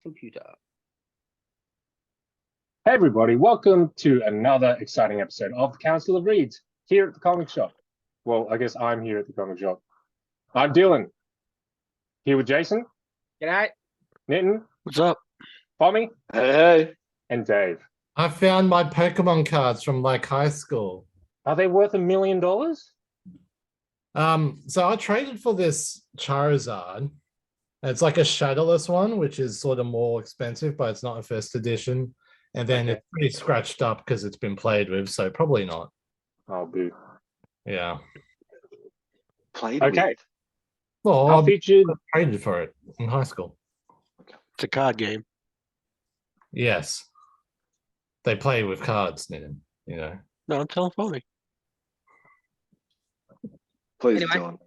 computer. Hey everybody, welcome to another exciting episode of the Council of Reads here at the comic shop. Well, I guess I'm here at the comic shop. I'm Dylan, here with Jason. G'day. Nitin. What's up? Pommy. Hey. And Dave. I found my Pokemon cards from like high school. Are they worth $1 million? So I traded for this Charizard. It's like a shadowless one, which is sort of more expensive, but it's not a first edition. And then it's pretty scratched up because it's been played with, so probably not. Oh, boo. Yeah. Played okay. with. Well, I featured traded for it in high school. It's a card game. Yes. They play with cards, you know. No, I'm telling Foley. Please, Anyway. John.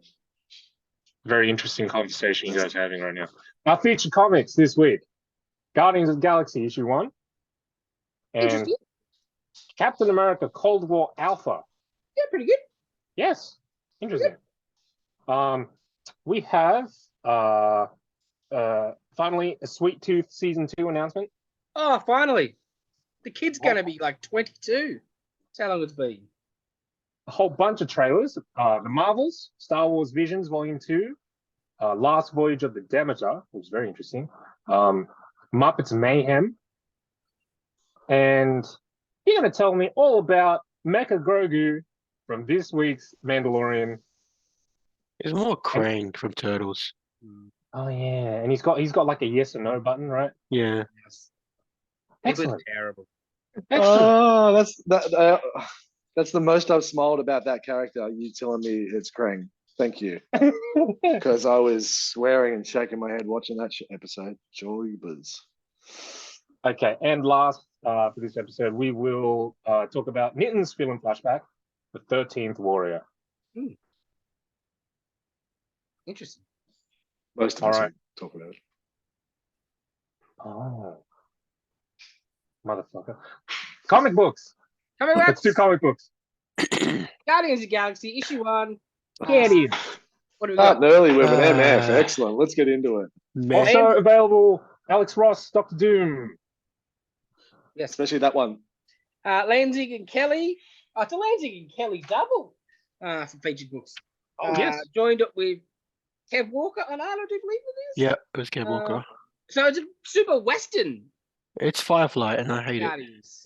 very interesting conversation you guys are having right now. Our featured comics this week: Guardians of the Galaxy issue 1 and Interesting. Captain America Cold War Alpha. Yeah, pretty good. Yes, interesting. We have finally a Sweet Tooth season 2 announcement. Oh, finally. The kid's going to be like 22. That's how long it's been. A whole bunch of trailers. The Marvels, Star Wars Visions Volume 2, Last Voyage of the Demeter, which was very interesting. Muppets Mayhem. And you're going to tell me all about Mecha Grogu from this week's Mandalorian. It's more Krang from Turtles. Oh yeah, and he's got like a yes or no button, right? Yeah. Yes. It was Excellent. terrible. Excellent. Oh, that's the most I've smiled about that character. You telling me it's Krang. Thank you. Because I was swearing and shaking my head watching that episode. Joybers. Okay, and last for this episode, we will talk about Nitin's film Flashback, The 13th Warrior. Interesting. Most of All us right. talk about it. Oh, motherfucker. Comic books. Coming Let's do comic books. Guardians of the Galaxy, issue 1. Yeah, it is. What do we got? Starting early with an MF. Uh, Excellent. Let's get into it. Man. Also available, Alex Ross, Dr. Doom. Yes. Especially that one. Lansing and Kelly. Oh, it's a Lansing and Kelly double for featured books. Oh, yes. Joined up with Kev Walker and art, I do believe it is. Yeah, it was Ken Walker. So it's a super Western It's Firefly, and I hate it. Guardians.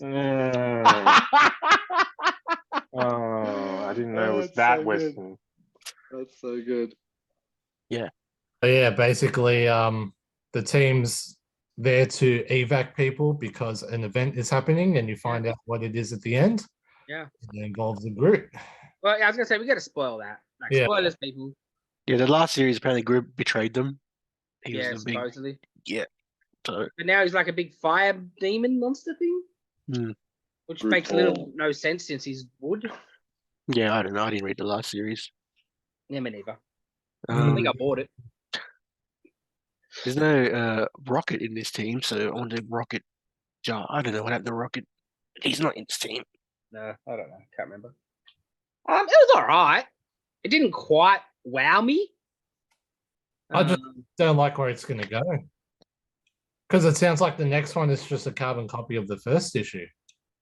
Oh, I didn't know it was That's that so good. Western. That's so good. But yeah, basically, the team's there to evac people because an event is happening and you find out what it is at the end. Yeah. It involves a group. Well, I was going to say, we got to spoil that. Like, Yeah. spoilers, people. Yeah, the last series apparently Group betrayed them. He Yeah, was the big. supposedly. So But now he's like a big fire demon monster thing. Which makes little no sense since he's wood. yeah, I don't know. I didn't read the last series. Yeah, me neither. I think I bought it. There's no Rocket in this team, so I wanted Rocket. I don't know what happened to Rocket. He's not in this team. No, I don't know. Can't remember. It was all right. It didn't quite wow me. I just don't like where it's going to go. Because it sounds like the next one is just a carbon copy of the first issue.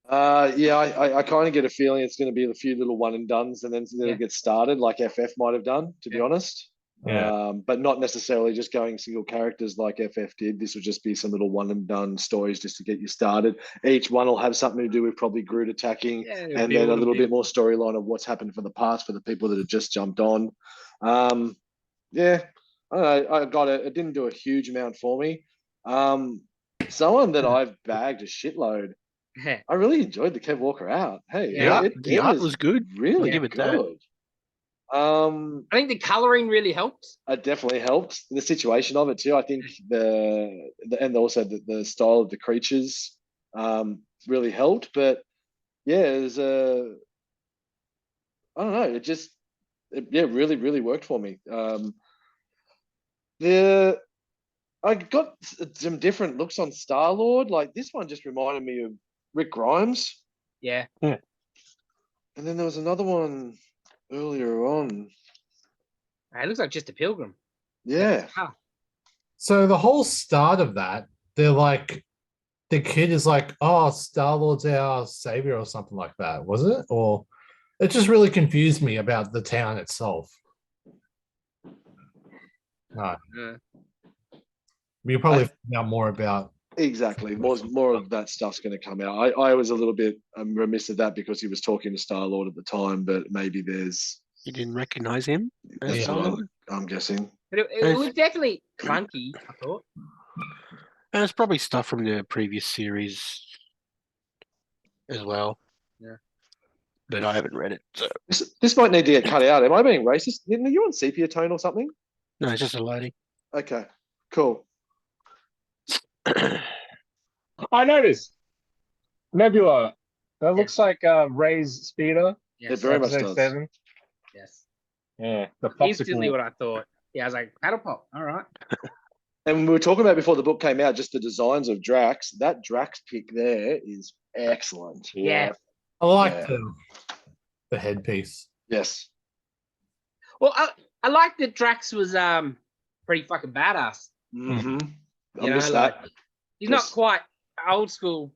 Yeah, I kind of get a feeling it's going to be a few little one and dones and then it'll get started like FF might have done, to be honest. Yeah. But not necessarily just going single characters like FF did. This will just be some little one and done stories just to get you started. Each one will have something to do with probably Groot attacking and then a little bit more storyline of what's happened for the past for the people that have just jumped on. Yeah, I don't know. I got it. It didn't do a huge amount for me. Someone that I've bagged a shitload. I really enjoyed the Kev Walker out. Hey, Yeah. The art was good. really I'll give it good. that. I think the colouring really helped. It definitely helped the situation of it too. I think and also the style of the creatures really helped. But yeah, it was I don't know. It really worked for me. I got some different looks on Star-Lord. Like this one just reminded me of Rick Grimes. Yeah. And then there was another one earlier on. It looks like just a pilgrim. Yeah. Ah, So the whole start of that they're like the kid is like, oh, Star-Lord's our savior or something like that, was it? Or it just really confused me about the town itself. No. Yeah. We'll probably find out more about Exactly. More of that stuff's going to come out. I was a little bit remiss of that because he was talking to Star-Lord at the time, but maybe there's. You didn't recognize him? That's Yeah. what I'm guessing. But it was definitely clunky, I thought. And it's probably stuff from the previous series as well. Yeah. But I haven't read it, so This might need to get cut out. Am I being racist? Are you on sepia tone or something? no, it's just a loading. Okay, cool. I noticed Nebula. That looks like Ray's speeder. Yes. It very much episode does. 7. Yes. Yeah, the Instantly popsicle. what I thought. Yeah, I was like, paddle pop. All right. And we were talking about before the book came out, just the designs of Drax. That Drax pick there is excellent. Yeah. I like Yeah. the headpiece. Yes. Well, I like that Drax was pretty fucking badass. Mm-hmm. I You know, miss like that. he's not Just- quite old school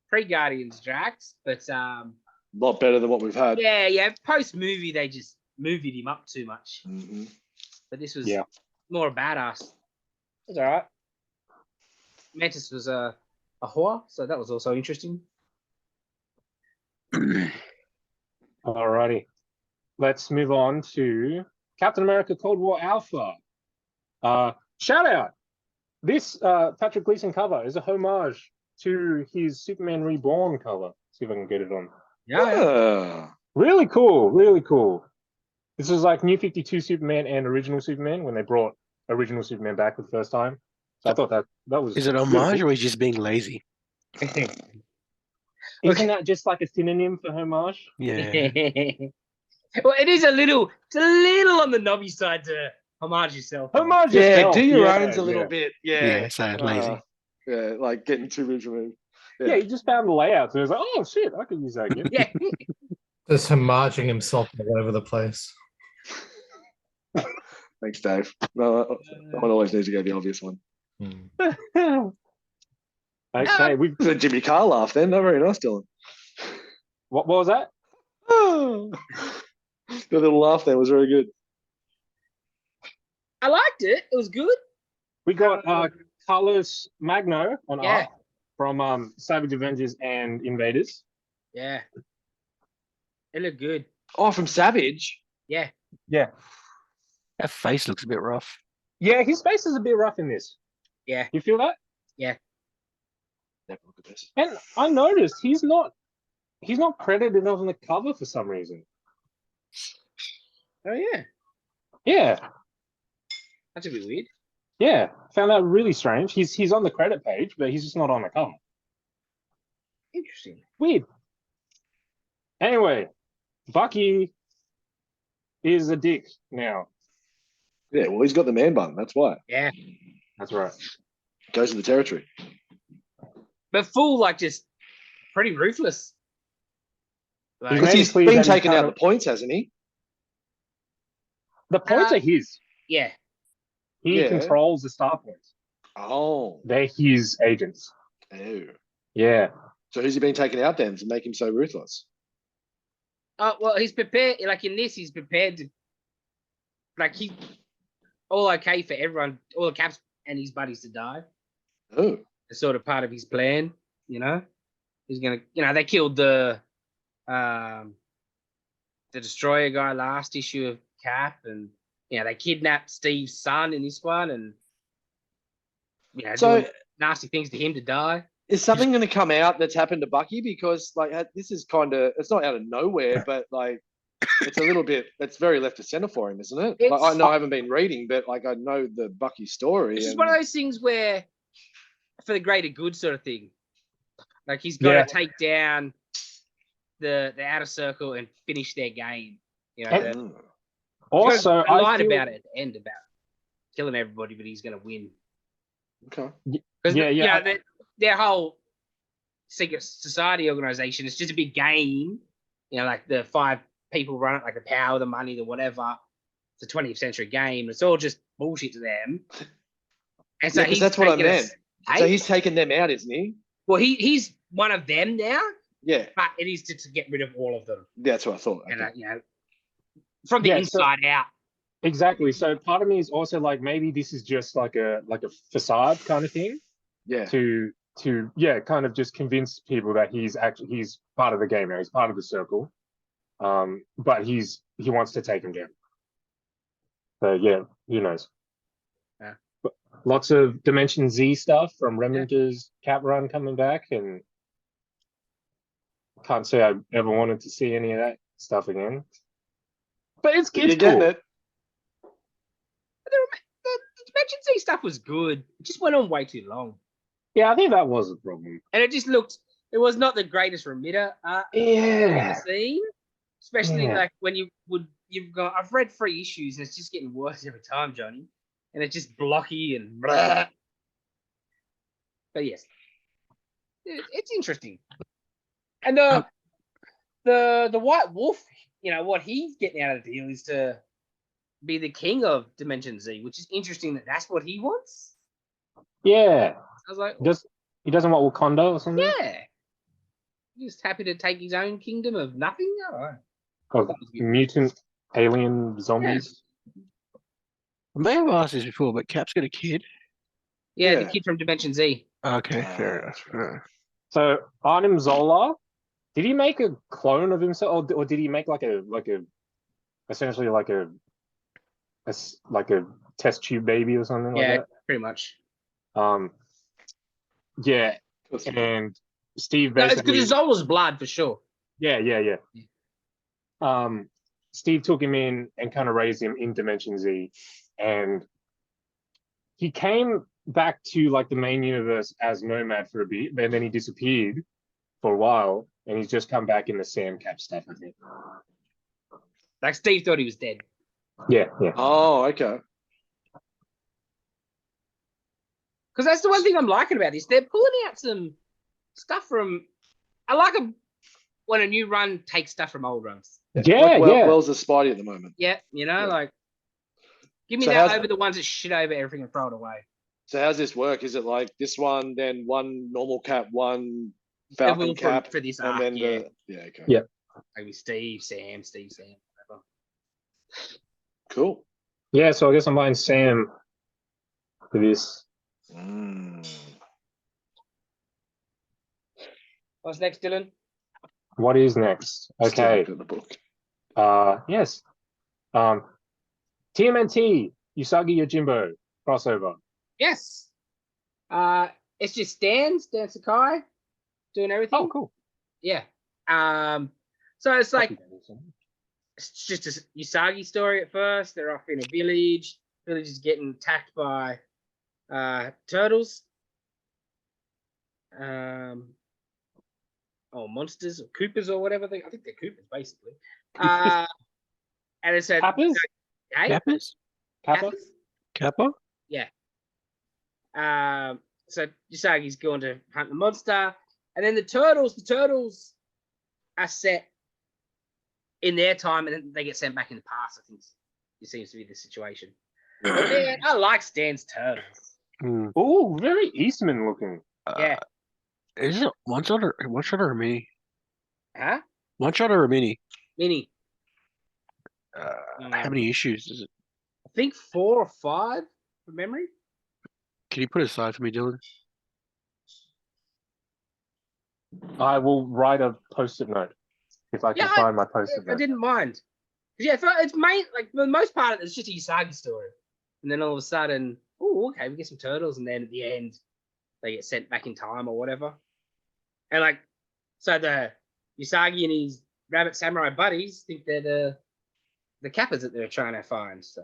pre-Guardians Drax, but A lot better than what we've had. yeah. Post movie they just movied him up too much. Mm-hmm. But this was Yeah. more a badass. It's all right. Mantis was a whore, so that was also interesting. Alrighty. Let's move on to Captain America Cold War Alpha. Shout out. This Patrick Gleason cover is a homage to his Superman Reborn cover. See if I can get it on. Yeah. Really cool. Really cool. This is like New 52 Superman and Original Superman when they brought Original Superman back for the first time. So I thought that was. Is it homage or is he just being lazy? Isn't that just like a synonym for homage? Yeah. Well, it's a little on the knobby side to homage yourself. Homage Yeah, yourself. do your Yeah, owns a little yeah. bit. Yeah, Yeah. so lazy. Yeah, like getting too removed. Yeah, he just found the layout. So he was like, oh shit, I could use that again. Yeah. Just homaging himself all over the place. Thanks, Dave. No, that one always needs to go the obvious one. Okay, we It was a Jimmy Carr laugh then. Not very nice, Dylan. what was that? The little laugh there was very good. I liked it. It was good. We got Carlos Magno on Yeah. art from Savage Avengers and Invaders. Yeah. It looked good. Oh, from Savage. Yeah. Yeah. That face looks a bit rough. Yeah, his face is a bit rough in this. Yeah. You feel that? Never look at this. And I noticed he's not credited on the cover for some reason. Oh yeah. Yeah. That's a bit weird. Yeah. Found that really strange. He's on the credit page, but he's just not on the cover. Interesting. Weird. Anyway, Bucky is a dick now. Yeah, well, he's got the man bun. That's why. Yeah. That's right. Goes to the territory. But full, like, just pretty ruthless. Like, He's Because made he's it clear been that he's taking kind out of- the points, hasn't he? The points are his. yeah. He Yeah. controls the star points. Oh. They're his agents. Oh. Yeah. So who's he been taking out then to make him so ruthless? Oh well, he's prepared. Like in this, he's prepared to. Like he, all okay for everyone, all the Caps and his buddies to die. Oh. It's sort of part of his plan, you know. He's gonna, they killed the Destroyer guy last issue of Cap, and they kidnapped Steve's son in this one, and So doing nasty things to him to die. is something going to come out that's happened to Bucky? Because like this is kind of, it's not out of nowhere, but like it's a little bit, it's very left of center for him, isn't it? Like, I know I haven't been reading, but like I know the Bucky story. It's just and- one of those things where, for the greater good sort of thing, like he's got to take down the outer circle and finish their game. Mm. Also, I lied feel- about it at the end about killing everybody, but he's going to win. Okay. Because Yeah. their whole secret society organization is just a big game. Like the 5 people run it, like the power, the money, the whatever. It's a 20th century game. It's all just bullshit to them. And so Yeah, 'cause that's what I taking meant. Hey? So he's taken them out, isn't he? Well, he's one of them now, Yeah, but it is to get rid of all of them. that's what I thought. And, Okay. from the Yeah, inside out. Exactly. So part of me is also like maybe this is just like a facade kind of thing Yeah. to kind of just convince people that he's part of the game now. He's part of the circle. But he wants to take him down. So yeah, who knows? Yeah. But lots of Dimension Z stuff from Remender's Cap Run coming back, and can't say I ever wanted to see any of that stuff again. But it's You're cool. getting it. The Dimension Z stuff was good. It just went on way too long. Yeah, I think that was a problem. And it was not the greatest remitter I've Yeah. ever seen. Especially Yeah. like when I've read 3 issues and it's just getting worse every time, Johnny. And it's just blocky and blah. But yes, it's interesting. And the White Wolf, what he's getting out of the deal is to be the king of Dimension Z, which is interesting that that's what he wants. Yeah. I was like, he doesn't want Wakanda or something? yeah. Just happy to take his own kingdom of nothing. I don't know. Of mutant alien zombies. I may have asked this before, but Cap's got a kid. Yeah, the Yeah. kid from Dimension Z. Okay, fair enough. So Arnim Zola, did he make a clone of himself, or did he make essentially like a test tube baby or something like Yeah, that? pretty much. Yeah, and Steve No, it's basically. because Zola's blood for sure. Yeah. Steve took him in and kind of raised him in Dimension Z, and he came back to like the main universe as Nomad for a bit, and then he disappeared for a while, and he's just come back in the Sam Cap stuff, I think. Like Steve thought he was dead. Yeah. Oh, okay. Because that's the one thing I'm liking about this. They're pulling out some stuff from. I like when a new run takes stuff from old runs. Yeah. Wells is Spidey at the moment. Yeah, like give me So that over the ones that shit over everything and throw it away. So how's this work? Is it like this one, then one normal Cap, one Falcon Cap, for this and arc, then yeah. okay. Yeah. Maybe Steve, Sam, whatever. Cool. Yeah, so I guess I'm buying Sam for this. What's next, Dylan? What is next? Okay. Still looking at the book. Yes. TMNT, Usagi Yojimbo crossover. Yes. It's just Dan Sakai doing everything. Oh, cool. Yeah. So it's like it's just a Usagi story at first. They're off in a village. Village is getting attacked by turtles. Or monsters or Coopers or whatever. I think they're Coopers basically. And it's a Kappas? Hey? Kappas? Kappa? Kappa? Yeah. So Usagi's going to hunt the monster, and then the turtles are set in their time, and then they get sent back in the past. I think it seems to be the situation. But man, I like Stan's turtles. Oh, very Eastman looking. Yeah. Is it one shot or a mini? Huh? One shot or a mini? Mini. How many issues is it? I think 4 or 5 from memory. Can you put it aside for me, Dylan? I will write a post-it note if I can find my post-it note. I didn't mind. Yeah, it's main like for the most part it's just a Usagi story, and then all of a sudden, oh, okay, we get some turtles, and then at the end they get sent back in time or whatever, and like so the Usagi and his rabbit samurai buddies think they're the Kappas that they're trying to find. So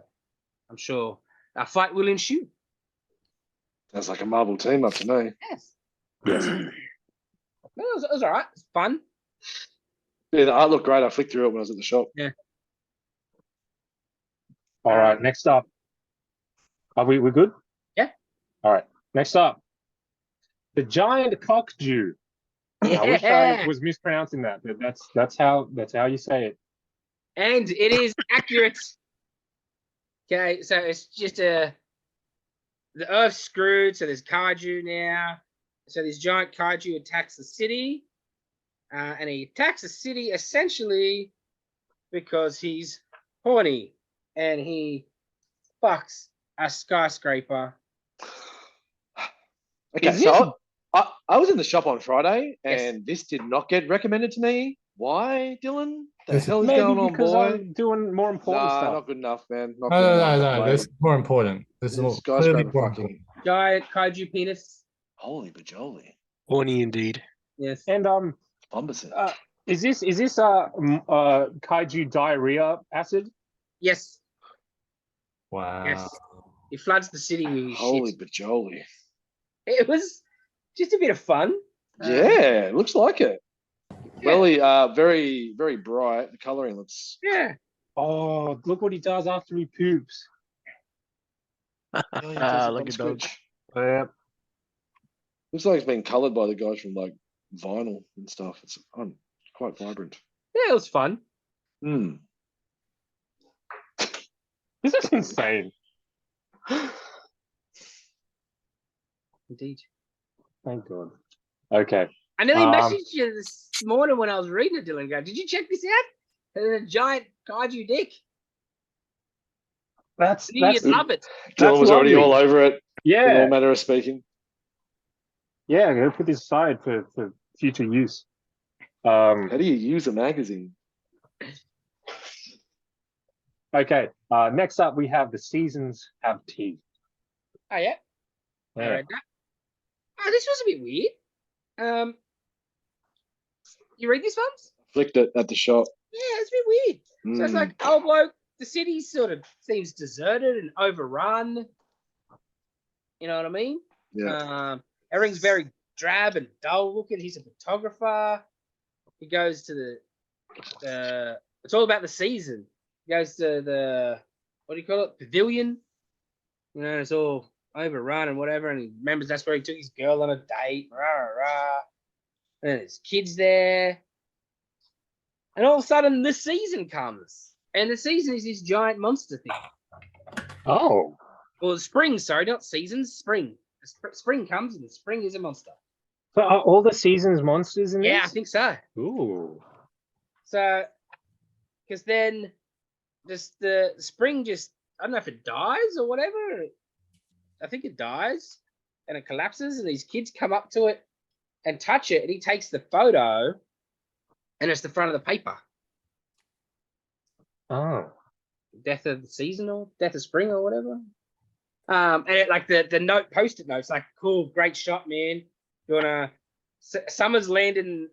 I'm sure a fight will ensue. Sounds like a Marvel team up to me. Yes. Yes. It was all right. It's fun. Yeah, the art looked great. I flicked through it when I was at the shop. Yeah. All right, next up. Are we good? Yeah. All right, next up. The giant Kokju. Yeah. I wish I was mispronouncing that, but that's how you say it. And it is accurate. Okay, so it's just the the Earth's screwed, so there's kaiju now. So this giant kaiju attacks the city, and he attacks the city essentially because he's horny and he fucks a skyscraper. Okay, so I was in the shop on Friday, and this did not get recommended to me. Why, Dylan? The hell is Maybe going on, because boy? I'm doing more important stuff. Not good enough, man. Not No, good no, enough. no, no. This is more important. This is more clearly skyscraper more fucking. Giant kaiju penis. Holy bajoli. Horny indeed. Yes. And Bombacet. is this kaiju diarrhea acid? Yes. Wow. Yes. He floods the city with his Holy shit. bajoli. It was just a bit of fun. Yeah, looks like it. Yeah. Well, very, very bright. The colouring looks. Yeah. Oh, look what he does after he poops. Oh, he does it Like on a dog. Switch. Yeah. Looks like it's been coloured by the guys from like vinyl and stuff. It's quite vibrant. Yeah, it was fun. Hmm. This is insane. Indeed. Thank God. Okay. I nearly messaged you this morning when I was reading it, Dylan. Go, did you check this out? There's a giant kaiju dick. That's You'd love it. Dylan was already all over it. In all Yeah. manner of speaking. Yeah, I'm gonna put this aside for future use. How do you use a magazine? Okay. Next up we have the seasons have tea. Oh, yeah. I Yeah. read that. Oh, this was a bit weird. You read this one? Flicked it at the shop. Yeah, it's a bit weird. So it's like, oh, bloke, the city sort of seems deserted and overrun. You know what I mean? Yeah. Everything's very drab and dull looking. He's a photographer. He goes to the it's all about the season. He goes to the, what do you call it? Pavilion. You know, it's all overrun and whatever. And he remembers that's where he took his girl on a date. Rah, rah, rah. And there's kids there. And all of a sudden, the season comes. And the season is this giant monster thing. Oh. Well, spring, sorry, not seasons, spring. Spring comes and the spring is a monster. So are all the seasons monsters in this? Yeah, I think so. Ooh. So, because then just the spring just, I don't know if it dies or whatever. I think it dies and it collapses and these kids come up to it and touch it and he takes the photo and it's the front of the paper. Oh. Death of the season or death of spring or whatever. And it, like the note, post-it notes, like, cool, great shot, man. You wanna, summer's landing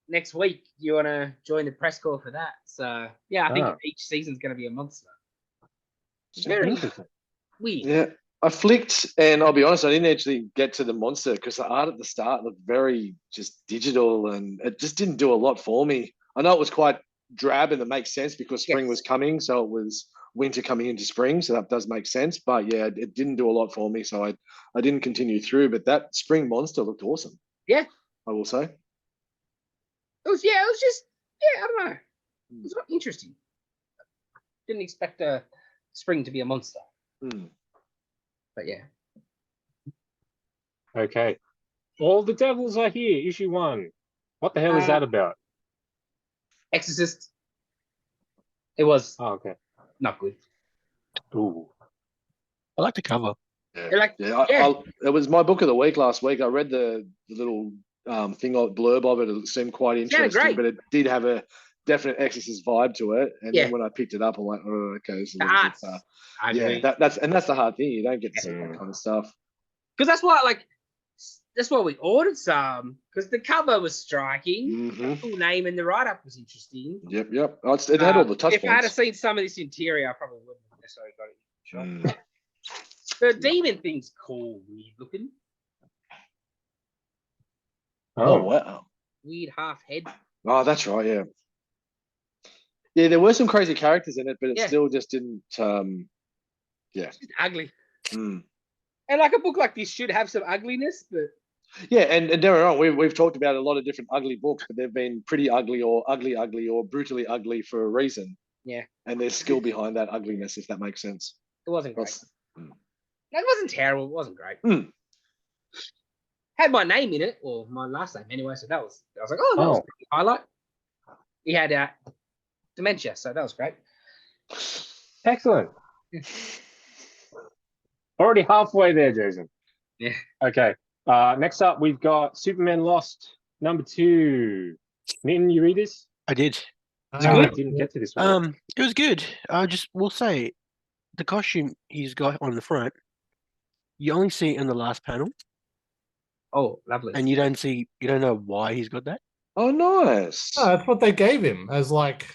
next week. You wanna join the press call for that? So yeah, I think each season's gonna be a monster. Very Interesting. weird. Yeah. I flicked, and I'll be honest, I didn't actually get to the monster because the art at the start looked very just digital and it just didn't do a lot for me. I know it was quite drab and it makes sense because spring was coming, so it was winter coming into spring, so that does make sense. But yeah, it didn't do a lot for me, so I didn't continue through. But that spring monster looked awesome. Yeah. I will say. It was just, I don't know. It was interesting. Didn't expect a spring to be a monster. But yeah. Okay. All the devils are here, issue 1. What the hell is that about? Exorcist. It was okay. not good. Ooh. I like the cover. It was my book of the week last week. I read the little thing of blurb of it. It seemed quite interesting, but it did have a definite Exorcist vibe to it. And then when I picked it up, I'm like, oh, okay, this is a little bit, that's the hard thing. You don't get to see that kind of stuff. Because that's why we ordered some, because the cover was striking. The full name and the write-up was interesting. Yep. It had all the touch points. If I had seen some of this interior, I probably wouldn't have necessarily got it. The demon thing's cool, weird looking. Oh, wow. Weird half head. Oh, that's right, yeah. Yeah, there were some crazy characters in it, but it still just didn't, It's just ugly. Mm. And like a book like this should have some ugliness, but... Yeah, and Darren, we've talked about a lot of different ugly books, but they've been pretty ugly or ugly or brutally ugly for a reason. Yeah. And there's skill behind that ugliness, if that makes sense. It wasn't great. That wasn't terrible. It wasn't great. Hmm. Had my name in it, or my last name anyway. So I was like, oh, that was a highlight. He had dementia, so that was great. Excellent. Already halfway there, Jason. Yeah. Okay. Next up, we've got Superman Lost #2. Nitin, you read this? I did. I didn't get to this one. It was good. I just will say, the costume he's got on the front, you only see it in the last panel, Oh, lovely. and you don't know why he's got that. Oh, nice. No, that's what they gave him as like.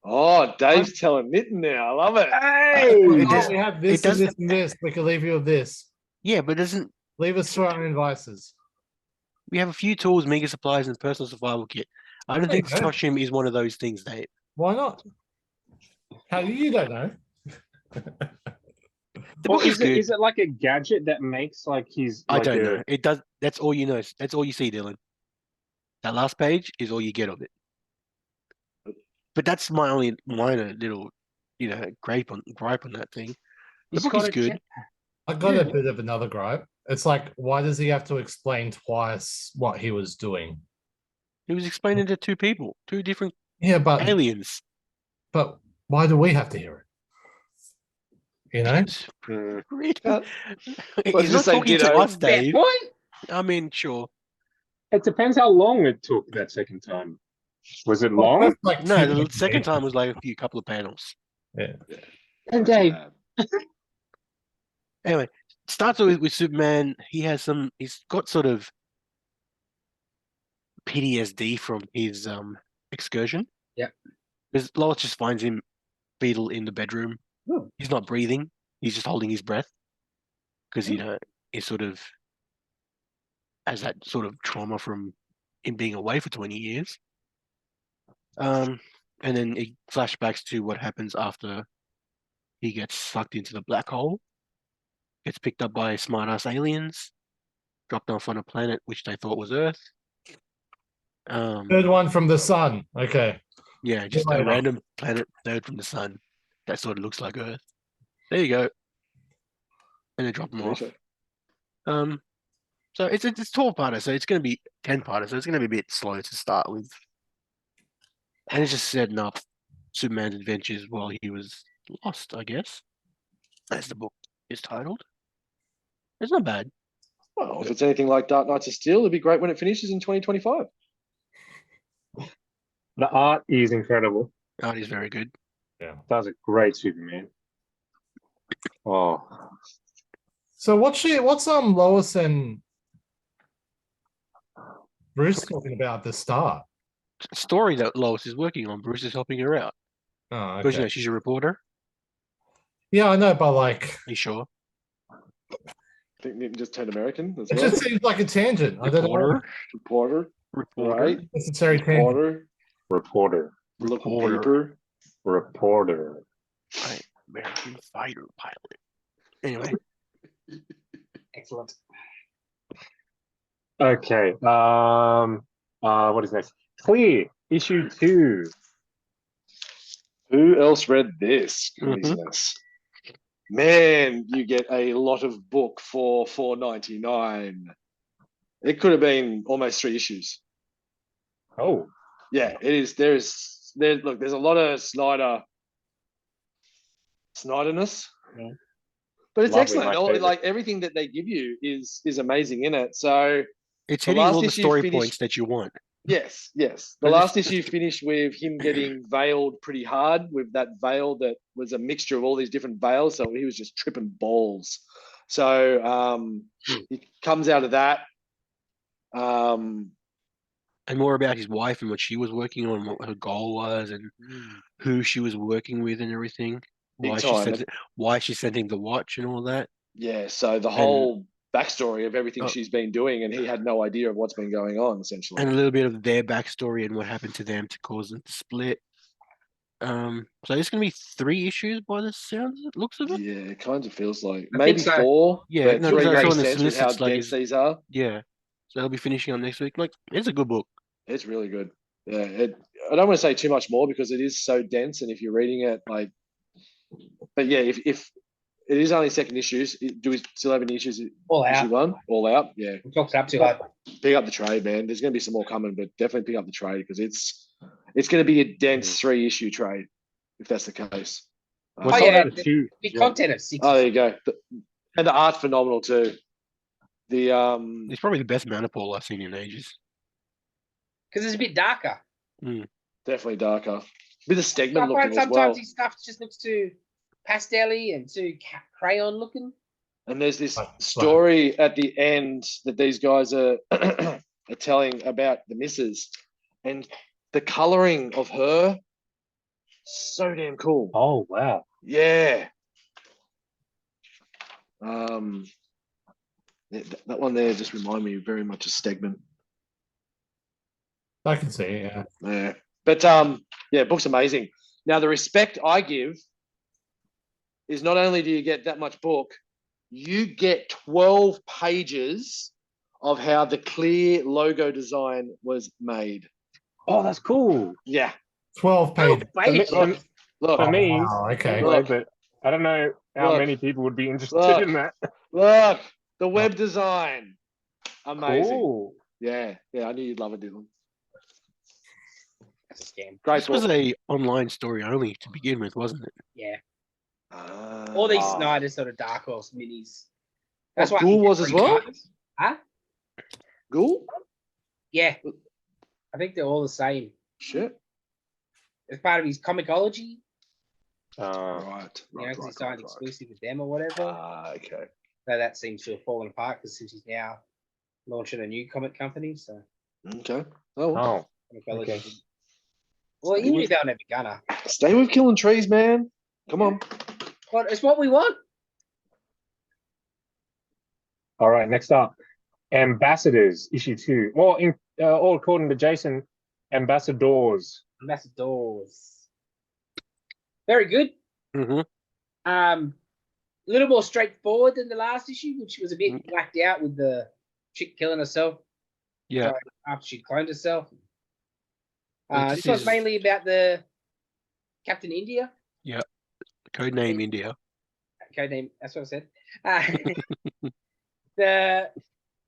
Oh, Dave's telling Mitten now. I love it. Hey! We have this and this and this. We can leave you with this. Yeah, but doesn't Leave us to our own devices. we have a few tools, mega supplies, and personal survival kit? I don't think this Okay. costume is one of those things, Dave. Why not? How you don't know? The book is good. Is it like a gadget that makes like his? I like don't a- know. It does. That's all you know. That's all you see, Dylan. That last page is all you get of it. But that's my only minor little, gripe on that thing. The He's book got is a good. jet- I got a bit of another gripe. It's like, why does he have to explain twice what he was doing? He was explaining to two people, two different Yeah, but aliens. why do we have to hear it? You know? He's not just say talking to ditto. us, Fair Dave. point. I mean, sure. It depends how long it took that second time. Was it long? Like No, 2 the minutes. second time was like a couple of panels. Yeah. And Dave, Anyway, starts with Superman. He's got sort of PTSD from his excursion. Yeah. Because Lois just finds him fetal in the bedroom. Oh. He's not breathing. He's just holding his breath. Because, he's sort of has that sort of trauma from him being away for 20 years. And then it flashbacks to what happens after he gets sucked into the black hole, gets picked up by smart-ass aliens, dropped off on a planet which they thought was Earth. Third one from the sun. Okay. Yeah, just a random planet, third from the sun, that sort of looks like Earth. There you go. And they drop them off. So it's 12-parter, so it's going to be 10-parter, so it's going to be a bit slow to start with. And it's just setting up Superman's adventures while he was lost, I guess, as the book is titled. It's not bad. Well, if it's anything like Dark Knights of Steel, it'd be great when it finishes in 2025. the art is incredible. Art is very good. Yeah, that was a great Superman. Oh, So what's Lois and Bruce talking about at the start? Story that Lois is working on. Bruce is helping her out. Oh, Because okay. she's a reporter. Yeah, I know, but like, Are you sure? I think Nitin just turned American as it well. just seems like a tangent. I don't know. Reporter. Reporter. Right. Necessary tangent. Reporter. reporter. Reporter. American fighter pilot. Anyway, Excellent. Okay. What is next? Clear issue 2. Who else read this Mhm. craziness? Man, you get a lot of book for $4.99. It could have been almost 3 issues. Oh, Yeah, it is. There's a lot of Snyderness. Yeah. But it's Lovely, excellent. my All, favorite. like everything that they give you is amazing in it. So it's The hitting last all the issue story finished- points that you want. yes. The But last issue finished with him getting veiled pretty hard with that veil that was a mixture of all these different veils. So he was just tripping balls. So he comes out of that. And more about his wife and what she was working on, what her goal was, and who she was working with, and everything. Big Why time. she sent him the watch and all that. Yeah, so the whole backstory of everything she's been doing, and he had no idea of what's been going on, essentially. And a little bit of their backstory and what happened to them to cause them to split. So it's gonna be 3 issues by the looks of it. Yeah, it kind of feels like I maybe think so. 4. Yeah, but no, 3 because I saw makes in the sense with how solicits, like, dense it's- these are. Yeah. So they'll be finishing on next week. Like, it's a good book. It's really good. Yeah, I don't want to say too much more because it is so dense, and if you're reading it, like, but yeah, if It is only second issues. Do we still have any issues? All Issue out. one, all out. Yeah, We talked up too hard. pick up the trade, man. There's going to be some more coming, but definitely pick up the trade because it's going to be a dense 3-issue trade if that's the case. Well, Oh, sold yeah, out of 2. The content of 6. Oh, there you go. And the art's phenomenal too. The It's probably the best Manipul I've seen in ages. Because it's a bit darker. definitely darker. Bit of I Stegman find looking as sometimes well. his stuff just looks too pastel-y and too crayon looking. And there's this Like, story at the end that these guys are are telling about the missus and the coloring of her. So damn cool. Oh, wow. Yeah. That one there just reminded me very much of Stegman. I can see it, yeah. Yeah. But yeah, book's amazing. Now the respect I give is not only do you get that much book, you get 12 pages of how the clear logo design was made. Oh, that's cool. Yeah. 12 pages. Pages. Look, For me, Wow, okay. anyway, Look. but I don't know how Look. many people would be interested Look. in that. look, the web design. Amazing. Cool. Yeah. Yeah, I knew you'd love it, Dylan. That's a scam. Great This was book. a online story only to begin with, wasn't it? Yeah. Ah. All these Snyder sort of Dark Horse minis. That's Oh, why Ghoul was as well? Huh? Ghoul? Yeah. I think they're all the same. Shit. As part of his comicology, Right. because he signed exclusive with them or whatever. Okay. So that seems to have fallen apart because since he's now launching a new comic company, so Okay. Oh, well. Oh, comicology. okay. Well, you knew they were never gonna. Stay with killing trees, man. Come on. But it's what we want. All right, next up, Ambassadors, issue 2. Well, all according to Jason, Ambassadors. Ambassadors. Very good. Mm-hmm. A little more straightforward than the last issue, which was a bit whacked out with the chick killing herself. Yeah. After she cloned herself. Well, This was mainly about the Captain India. Yeah. Codename India. Codename, that's what I said.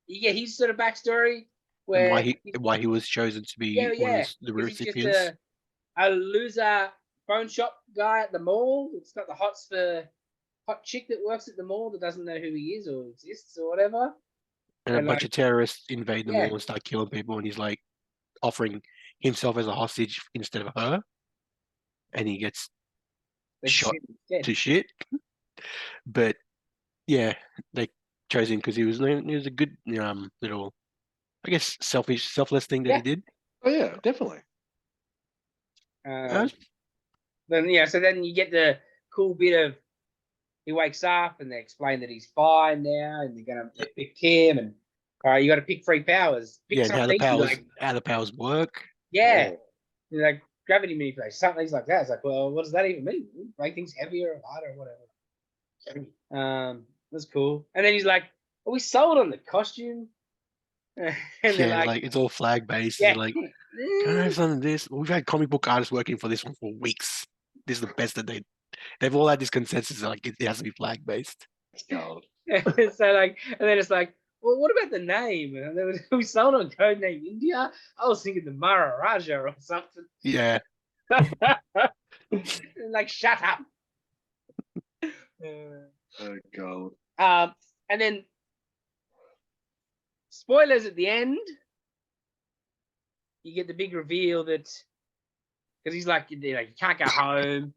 His sort of backstory where And why he was chosen to be one of the 'cause he's recipients. just a loser phone shop guy at the mall. It's got the hot chick that works at the mall that doesn't know who he is or exists or whatever. And a and bunch of terrorists invade the Yeah. mall and start killing people, and he's like offering himself as a hostage instead of her, and he gets They shot shoot him dead. to shit. But yeah, they chose him because he was a good little, I guess, selfless thing that Yeah. he did. Oh, yeah, definitely. So then you get the cool bit of he wakes up and they explain that he's fine now and they're gonna pick him and you got to pick 3 powers. Pick Yeah, and how the something powers work. yeah, like gravity manipulation, some things like that. It's like, well, what does that even mean? Make things heavier or lighter or whatever. That's cool. And then he's like, "Are we sold on the costume?" and they're Yeah, like, it's all flag based. "Yeah." Like, can I have some of this? We've had comic book artists working for this one for weeks. This is the best that they've all had this consensus. Like, it has to be flag based. Gold. So like, and then it's like, well, what about the name? And then we sold on Codename India. I was thinking the Maharaja or something. Yeah, Like, shut up. Oh, gold. And then spoilers at the end. You get the big reveal that because he's like, you can't go home.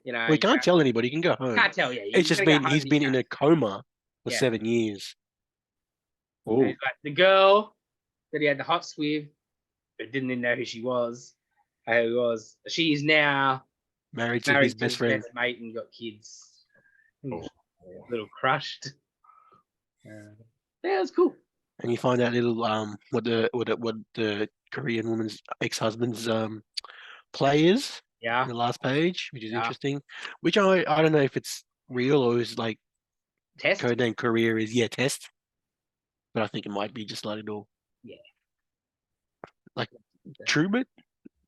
we can't tell anybody. You can go home. Can't tell you. It's just he's been in a coma for Yeah. 7 years. And he's like, the girl that he had the hots with, but didn't even know who she was. She is now Married to his best friend. mate and got kids. A little crushed. Yeah, it was cool. And you find out little what the Korean woman's ex-husband's play is Yeah. on the last page, which is Yeah. interesting. Which I don't know if it's real or is like Test. codename career is test. But I think it might be just like it all. Yeah. Like true, but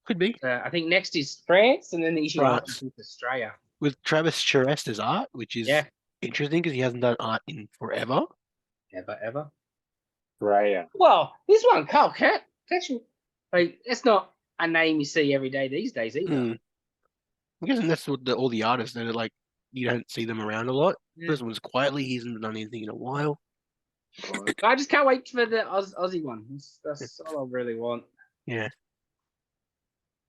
could be. I think next is France, and then the issue France. after is Australia. With Travis Charest as art, which is interesting because he hasn't done art in forever. Ever. Raya. Well, this one, Carl Catch. Like, that's not a name you see every day these days either. I'm guessing that's what all the artists that are like, you don't see them around a lot. Yeah. First one's quietly, he hasn't done anything in a while. I just can't wait for the Aussie one. That's all I really want. Yeah.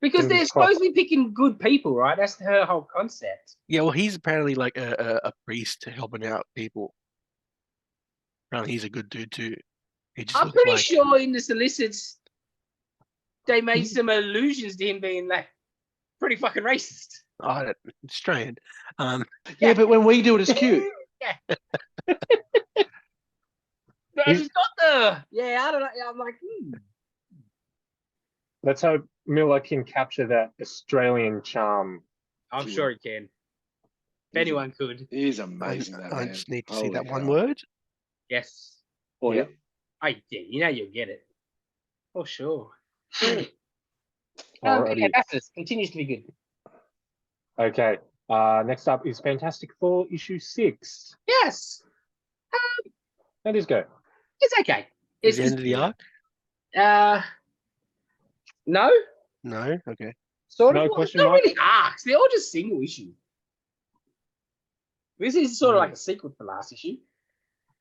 Because they're Fingers supposed to be picking good people, right? That's her whole concept. Yeah, well, he's apparently like a priest helping out people. Apparently, he's a good dude too. He just I'm looks pretty like sure in the solicits they made some allusions to him being like pretty fucking racist. oh, Australian. Yeah, but when we do it, it's cute. But he's got I don't know. I'm like, Let's hope Miller can capture that Australian charm. I'm sure he can. If anyone could. He's amazing. I That man. just need to see Holy that one hell. word. Yes. Oh, yeah. You know you'll get it. Oh, sure. Alrighty. Masterverse continues to be good. Okay. Next up is Fantastic Four issue 6. Yes. That is go. It's okay. Is the end of the arc? No. No. Okay. Sort No of. question Not mark? really arcs. They're all just single issue. This is sort of like a sequel to the last issue,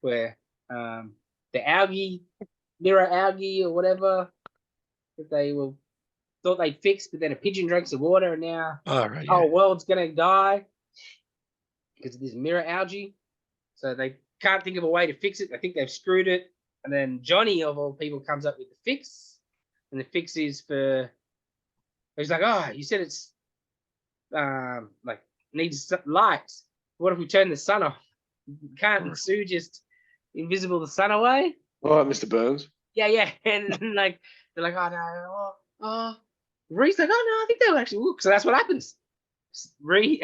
where the algae, mirror algae or whatever, that they thought they'd fixed, but then a pigeon drinks the water, and now All right. the whole world's gonna die because of this mirror algae. So they can't think of a way to fix it. They think they've screwed it, and then Johnny, of all people, comes up with the fix, and the fix is for. He's like, oh, you said it's like needs light. What if we turn the sun off? Can't Sue just invisible the sun away? All right, Mr. Burns. Yeah. And like they're like, oh no, Reed's like, oh no, I think they'll actually work. So that's what happens. Reed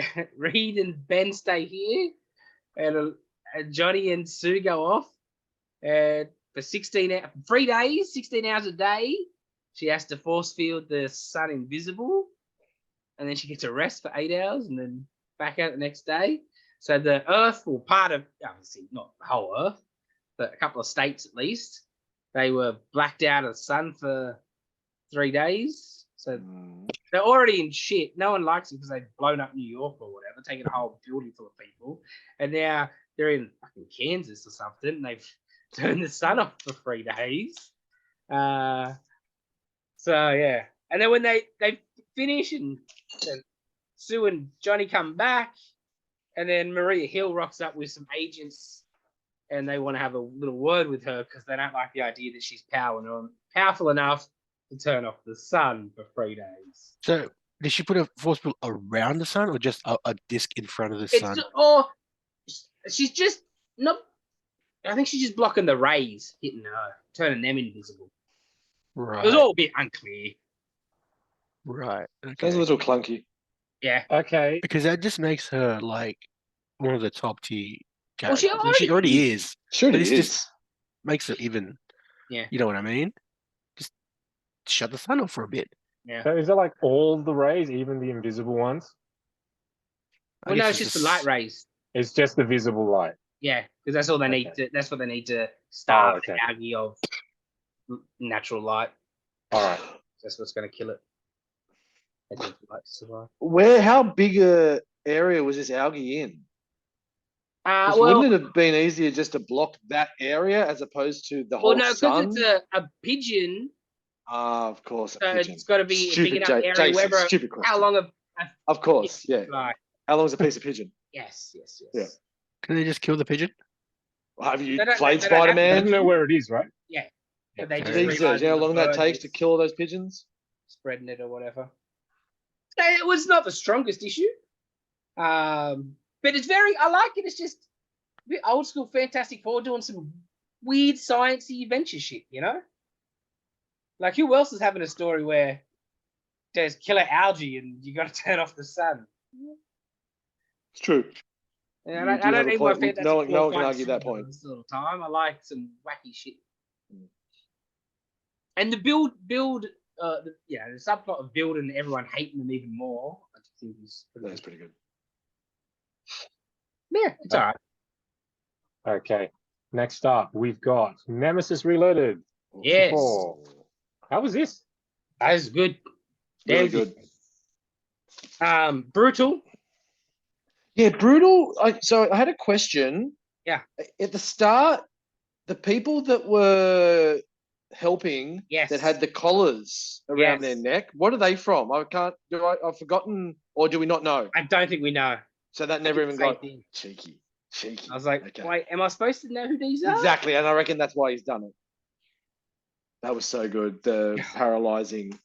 and Ben stay here, and Johnny and Sue go off. And for 3 days, 16 hours a day, she has to force field the sun invisible, and then she gets a rest for 8 hours, and then back out the next day. So the Earth, or part of, obviously not the whole Earth, but a couple of states at least, they were blacked out of the sun for 3 days. So they're already in shit. No one likes it because they've blown up New York or whatever, taken a whole building full of people. And now they're in fucking Kansas or something, and they've turned the sun off for 3 days. So, yeah. And then when they finish and Sue and Johnny come back, and then Maria Hill rocks up with some agents, and they want to have a little word with her because they don't like the idea that she's powerful enough to turn off the sun for 3 days. So, did she put a force field around the sun, or just a disc in front of the sun? She's just not. I think she's just blocking the rays hitting her, turning them invisible. Right. It was all a bit unclear. Right. Sounds Okay. a little clunky. Yeah. Okay. Because that just makes her like one of the top tier Well, characters. She already is. Sure, But it it's is. just makes it even. Yeah. You know what I mean? Just shut the sun off for a bit. Yeah. So is it like all the rays, even the invisible ones? Well, no, it's just the light rays. It's just the visible light. Yeah, because that's all they need to. That's what they need to start the algae of natural light. All right. That's what's going to kill it. They need the light to survive. How big a area was this algae in? Well, wouldn't it have been easier just to block that area as opposed to the whole no, sun? because it's a pigeon. Of course, So it's got to be a big enough area. Jason, stupid question. How long Of course, yeah. Like, How long is a piece of pigeon? yes. Yeah. Can they just kill the pigeon? Have you They don't- played they don't have to. I Spider-Man? don't know where it is, right? Yeah. But they just Jesus, realised you know how the long that bird takes to was kill all those pigeons? spreading it or whatever. So it was not the strongest issue, but it's very. I like it. It's just a bit old school Fantastic Four doing some weird sciencey adventure shit. You know, like who else is having a story where there's killer algae and you got to turn off the sun? It's true. And You I do don't have a need my point. Fantastic No one Four can fight argue that superheroes point. all the time. I like some wacky shit. And the build, the subplot of building everyone hating them even more. I just think is That's pretty good. Yeah, it's all right. Okay. Next up, we've got Nemesis Reloaded. Yes. 4. How was this? That is good. Really Damn good. Brutal. Yeah, brutal. So I had a question. Yeah. At the start, the people that were helping Yes. that had the collars around their Yes. neck, what are they from? I've forgotten, or do we not know? I don't think we know. So that never even Same got thing. cheeky. I was like, Okay. wait, am I supposed to know who these are? Exactly, and I reckon that's why he's done it. That was so good. The paralyzing.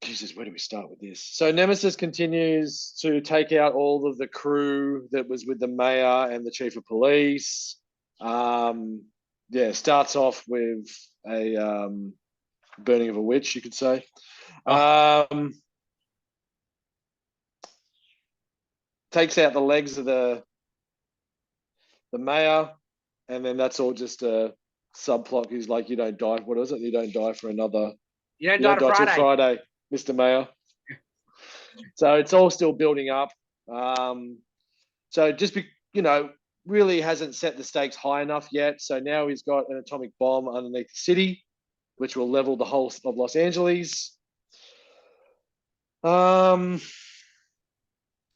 Jesus, where do we start with this? So Nemesis continues to take out all of the crew that was with the mayor and the chief of police. Starts off with a burning of a witch, you could say. Takes out the legs of the mayor, and then that's all just a subplot. He's like, you don't die. What is it? You don't die for another. You don't die till till Friday. Friday, Mr. Mayor. So it's all still building up. So just really hasn't set the stakes high enough yet. So now he's got an atomic bomb underneath the city, which will level the whole of Los Angeles. And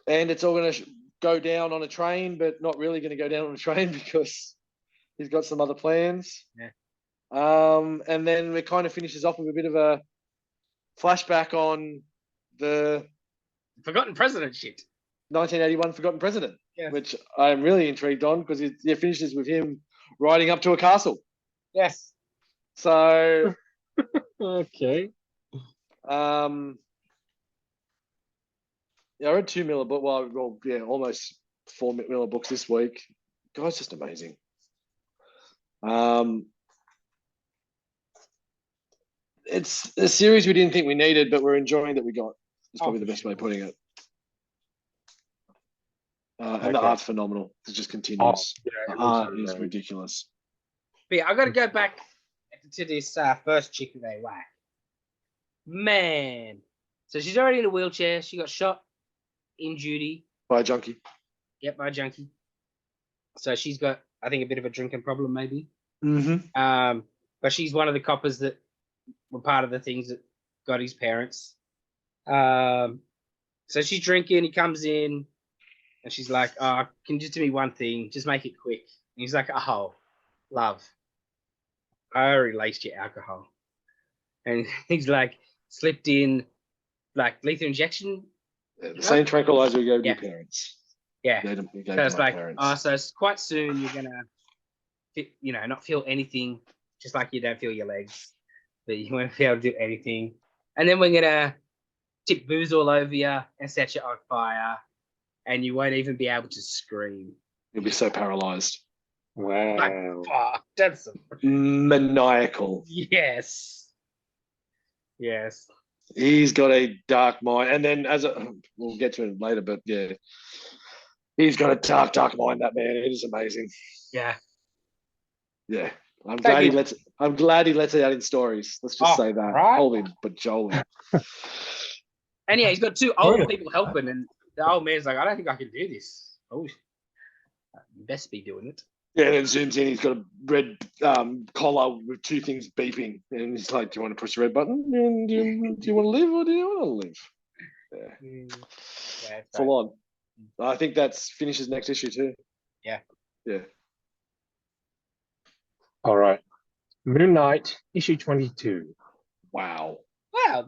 it's all going to go down on a train, but not really going to go down on a train because he's got some other plans. Yeah. And then it kind of finishes off with a bit of a flashback on the Forgotten president shit. 1981 Forgotten President, Yes. which I'm really intrigued on because it finishes with him riding up to a castle. Yes. So, Okay. I read 2 Miller book. Almost 4 Miller books this week. Guy's just amazing. It's a series we didn't think we needed, but we're enjoying that we got. It's probably the best way of putting it. And the art's phenomenal. It just continues. The art is ridiculous. But yeah, I got to go back to this first chick that they whacked. Man. So she's already in a wheelchair. She got shot in duty. By a junkie. Yep, by a junkie. So she's got, I think, a bit of a drinking problem, maybe. Mm-hmm. But she's one of the coppers that were part of the things that got his parents. So she's drinking. He comes in, and she's like, "Oh, can you just do me one thing? Just make it quick." And he's like, "Oh, love, I already laced your alcohol." And he's like, slipped in, like, lethal injection. The same tranquilizer you gave Yeah. your parents. Yeah. You gave So it's to my like, parents. so it's quite soon you're gonna, not feel anything, just like you don't feel your legs, but you won't be able to do anything. And then we're gonna tip booze all over you and set you on fire, and you won't even be able to scream. You'll be so paralyzed. Wow. Like, oh, that's Maniacal. yes. He's got a dark mind, and then we'll get to it later, but yeah, he's got a dark mind. That man, it is amazing. Yeah. I'm glad he lets it out in stories. Let's just say that. Right? Holy bajoli. And yeah, he's got 2 old people helping, and the old man's like, "I don't think I can do this." Oh, you best be doing it. Yeah, and then zooms in. He's got a red collar with 2 things beeping, and he's like, "Do you want to push the red button? And do you want to live, or do you want to live?" Yeah, full on. I think that's finishes next issue too. Yeah. All right. Moon Knight, issue 22. Wow,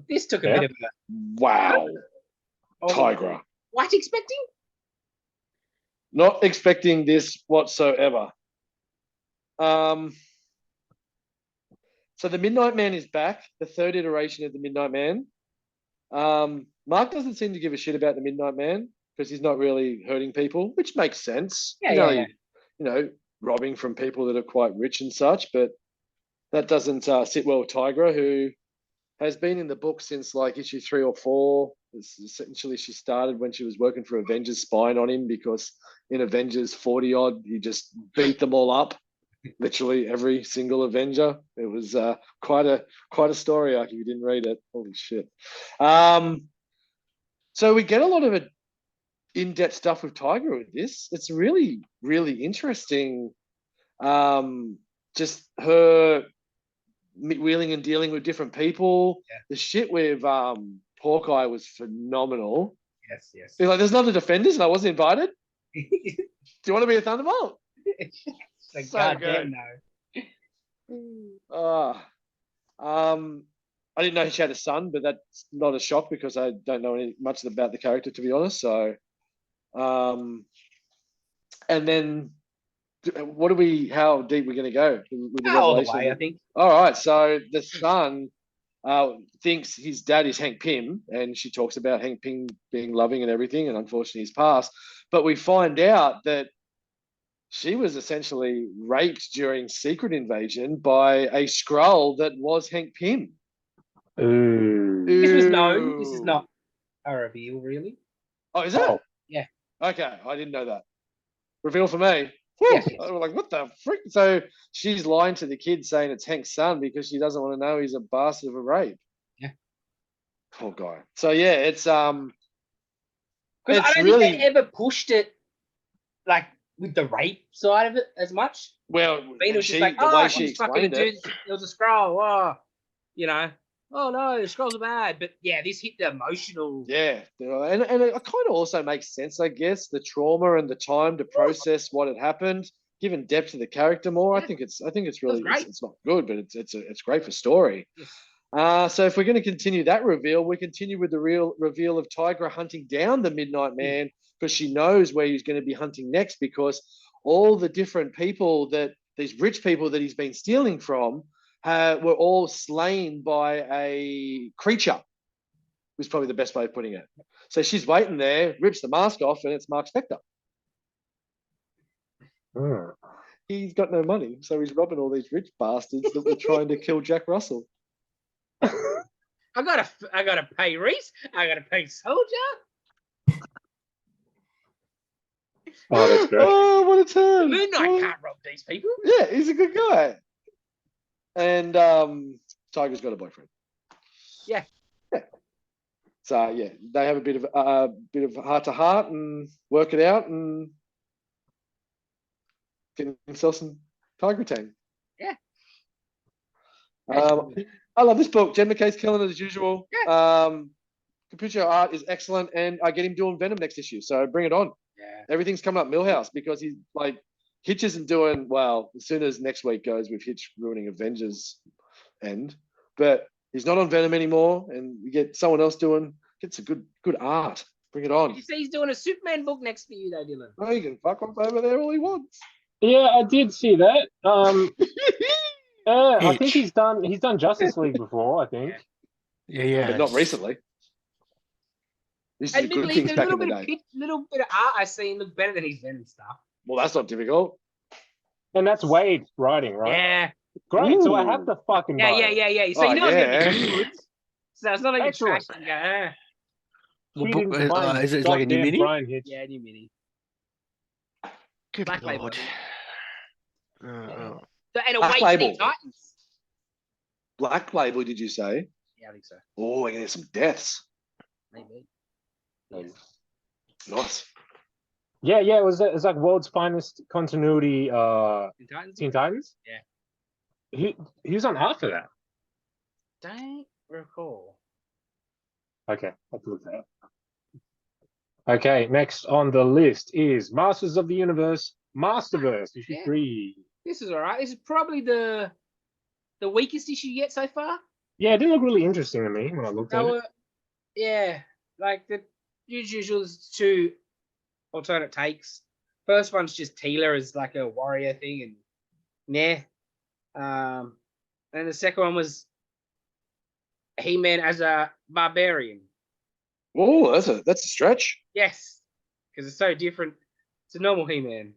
this took a bit of a wow. Tigra. What expecting? Not expecting this whatsoever. So the Midnight Man is back, the 3rd iteration of the Midnight Man. Mark doesn't seem to give a shit about the Midnight Man because he's not really hurting people, which makes sense. Yeah. Robbing from people that are quite rich and such, but that doesn't sit well with Tigra, who has been in the book since like issue 3 or 4. Essentially, she started when she was working for Avengers, spying on him because in Avengers 40 odd, he just beat them all up. Literally every single Avenger. It was quite a story arc if you didn't read it. Holy shit. So we get a lot of in-depth stuff with Tiger with this. It's really, really interesting. Just her wheeling and dealing with different people. Yeah. The shit with Hawkeye was phenomenal. Yes, yes. He's like, there's no defenders and I wasn't invited. Do you want to be a Thunderbolt? Like, So goddamn no. I didn't know she had a son, but that's not a shock because I don't know much about the character, to be honest. So, and then how deep we're going to go with the all the revelation? way, I think. All right. So the son thinks his dad is Hank Pym, and she talks about Hank Pym being loving and everything, and unfortunately he's passed. But we find out that she was essentially raped during Secret Invasion by a Skrull that was Hank Pym. Ooh. This was known. This is not a reveal, really. Oh, is it? Oh. Yeah. Okay, I didn't know that. Reveal for me. Yes. I was like, what the frick? So she's lying to the kid saying it's Hank's son because she doesn't want to know he's a bastard of a rape. Yeah. Poor guy. So yeah, it's Because I don't really think they ever pushed it like with the rape side of it as much. well. It was She, just like, the oh, way she she's fucking a explained dude. It was a Skrull. Oh, you know. Oh no, the Skrulls are bad. But yeah, this hit the emotional. Yeah, and it kind of also makes sense, I guess, the trauma and the time to process what had happened, giving depth to the character more. Yeah. I think it's really great. it's not good, but it's great for story. Yes. So if we're going to continue that reveal, we continue with the real reveal of Tigra hunting down the Midnight Man because she knows where he's going to be hunting next because all the different people these rich people that he's been stealing from were all slain by a creature, was probably the best way of putting it. So she's waiting there, rips the mask off, and it's Mark Spector. He's got no money, so he's robbing all these rich bastards that were trying to kill Jack Russell. I gotta pay Reese. I gotta pay Soldier. Oh, that's great. Oh, what a turn! Moon Knight can't rob these people. Yeah, he's a good guy. And Tiger's got a boyfriend. Yeah. So yeah, they have a bit of heart to heart and work it out and get themselves some Tiger Tang. Yeah. I love this book. Jen McKay's killing it as usual. Yeah. Capuccio art is excellent, and I get him doing Venom next issue. So bring it on. Yeah. Everything's coming up Millhouse because he's like Hitch isn't doing well. As soon as next week goes with Hitch ruining Avengers end, but he's not on Venom anymore, and we get someone else get some good art. Bring it on. Did you say he's doing a Superman book next for you, though, Dylan? Oh, he can fuck off over there all he wants. Yeah, I did see that. I think he's done Justice League before, I think. Yeah. But not recently. This is good things back in the day. Little bit of art I seen look better than his Venom stuff. Well, that's not difficult. And that's Wade writing, right? Yeah. Great. Ooh. So I have to fucking buy it. Yeah. So you know it's gonna be good. So it's not like it's trash. Excellent. Yeah. She didn't find Is it like a new goddamn mini? Brian Hitch. Yeah, new mini. Good Black Label. Lord. And Black away Label. Teen Titans. Black Label, did you say? Yeah, I think so. Oh, we're gonna get some deaths. Maybe. Nice. Yeah, it was like world's finest continuity Teen Titans? Teen Titans? Yeah. He was on art for that. Don't recall. Okay, I'll look that up. Okay, next on the list is Masters of the Universe, Masterverse, issue 3. This is alright. This is probably the weakest issue yet so far. Yeah, it didn't look really interesting to me when I looked at it. Yeah, like the usual is 2 alternate takes. First one's just Teela as like a warrior thing, and and the second one was He-Man as a barbarian. Oh, that's a stretch. Yes, because it's so different. It's a normal He-Man.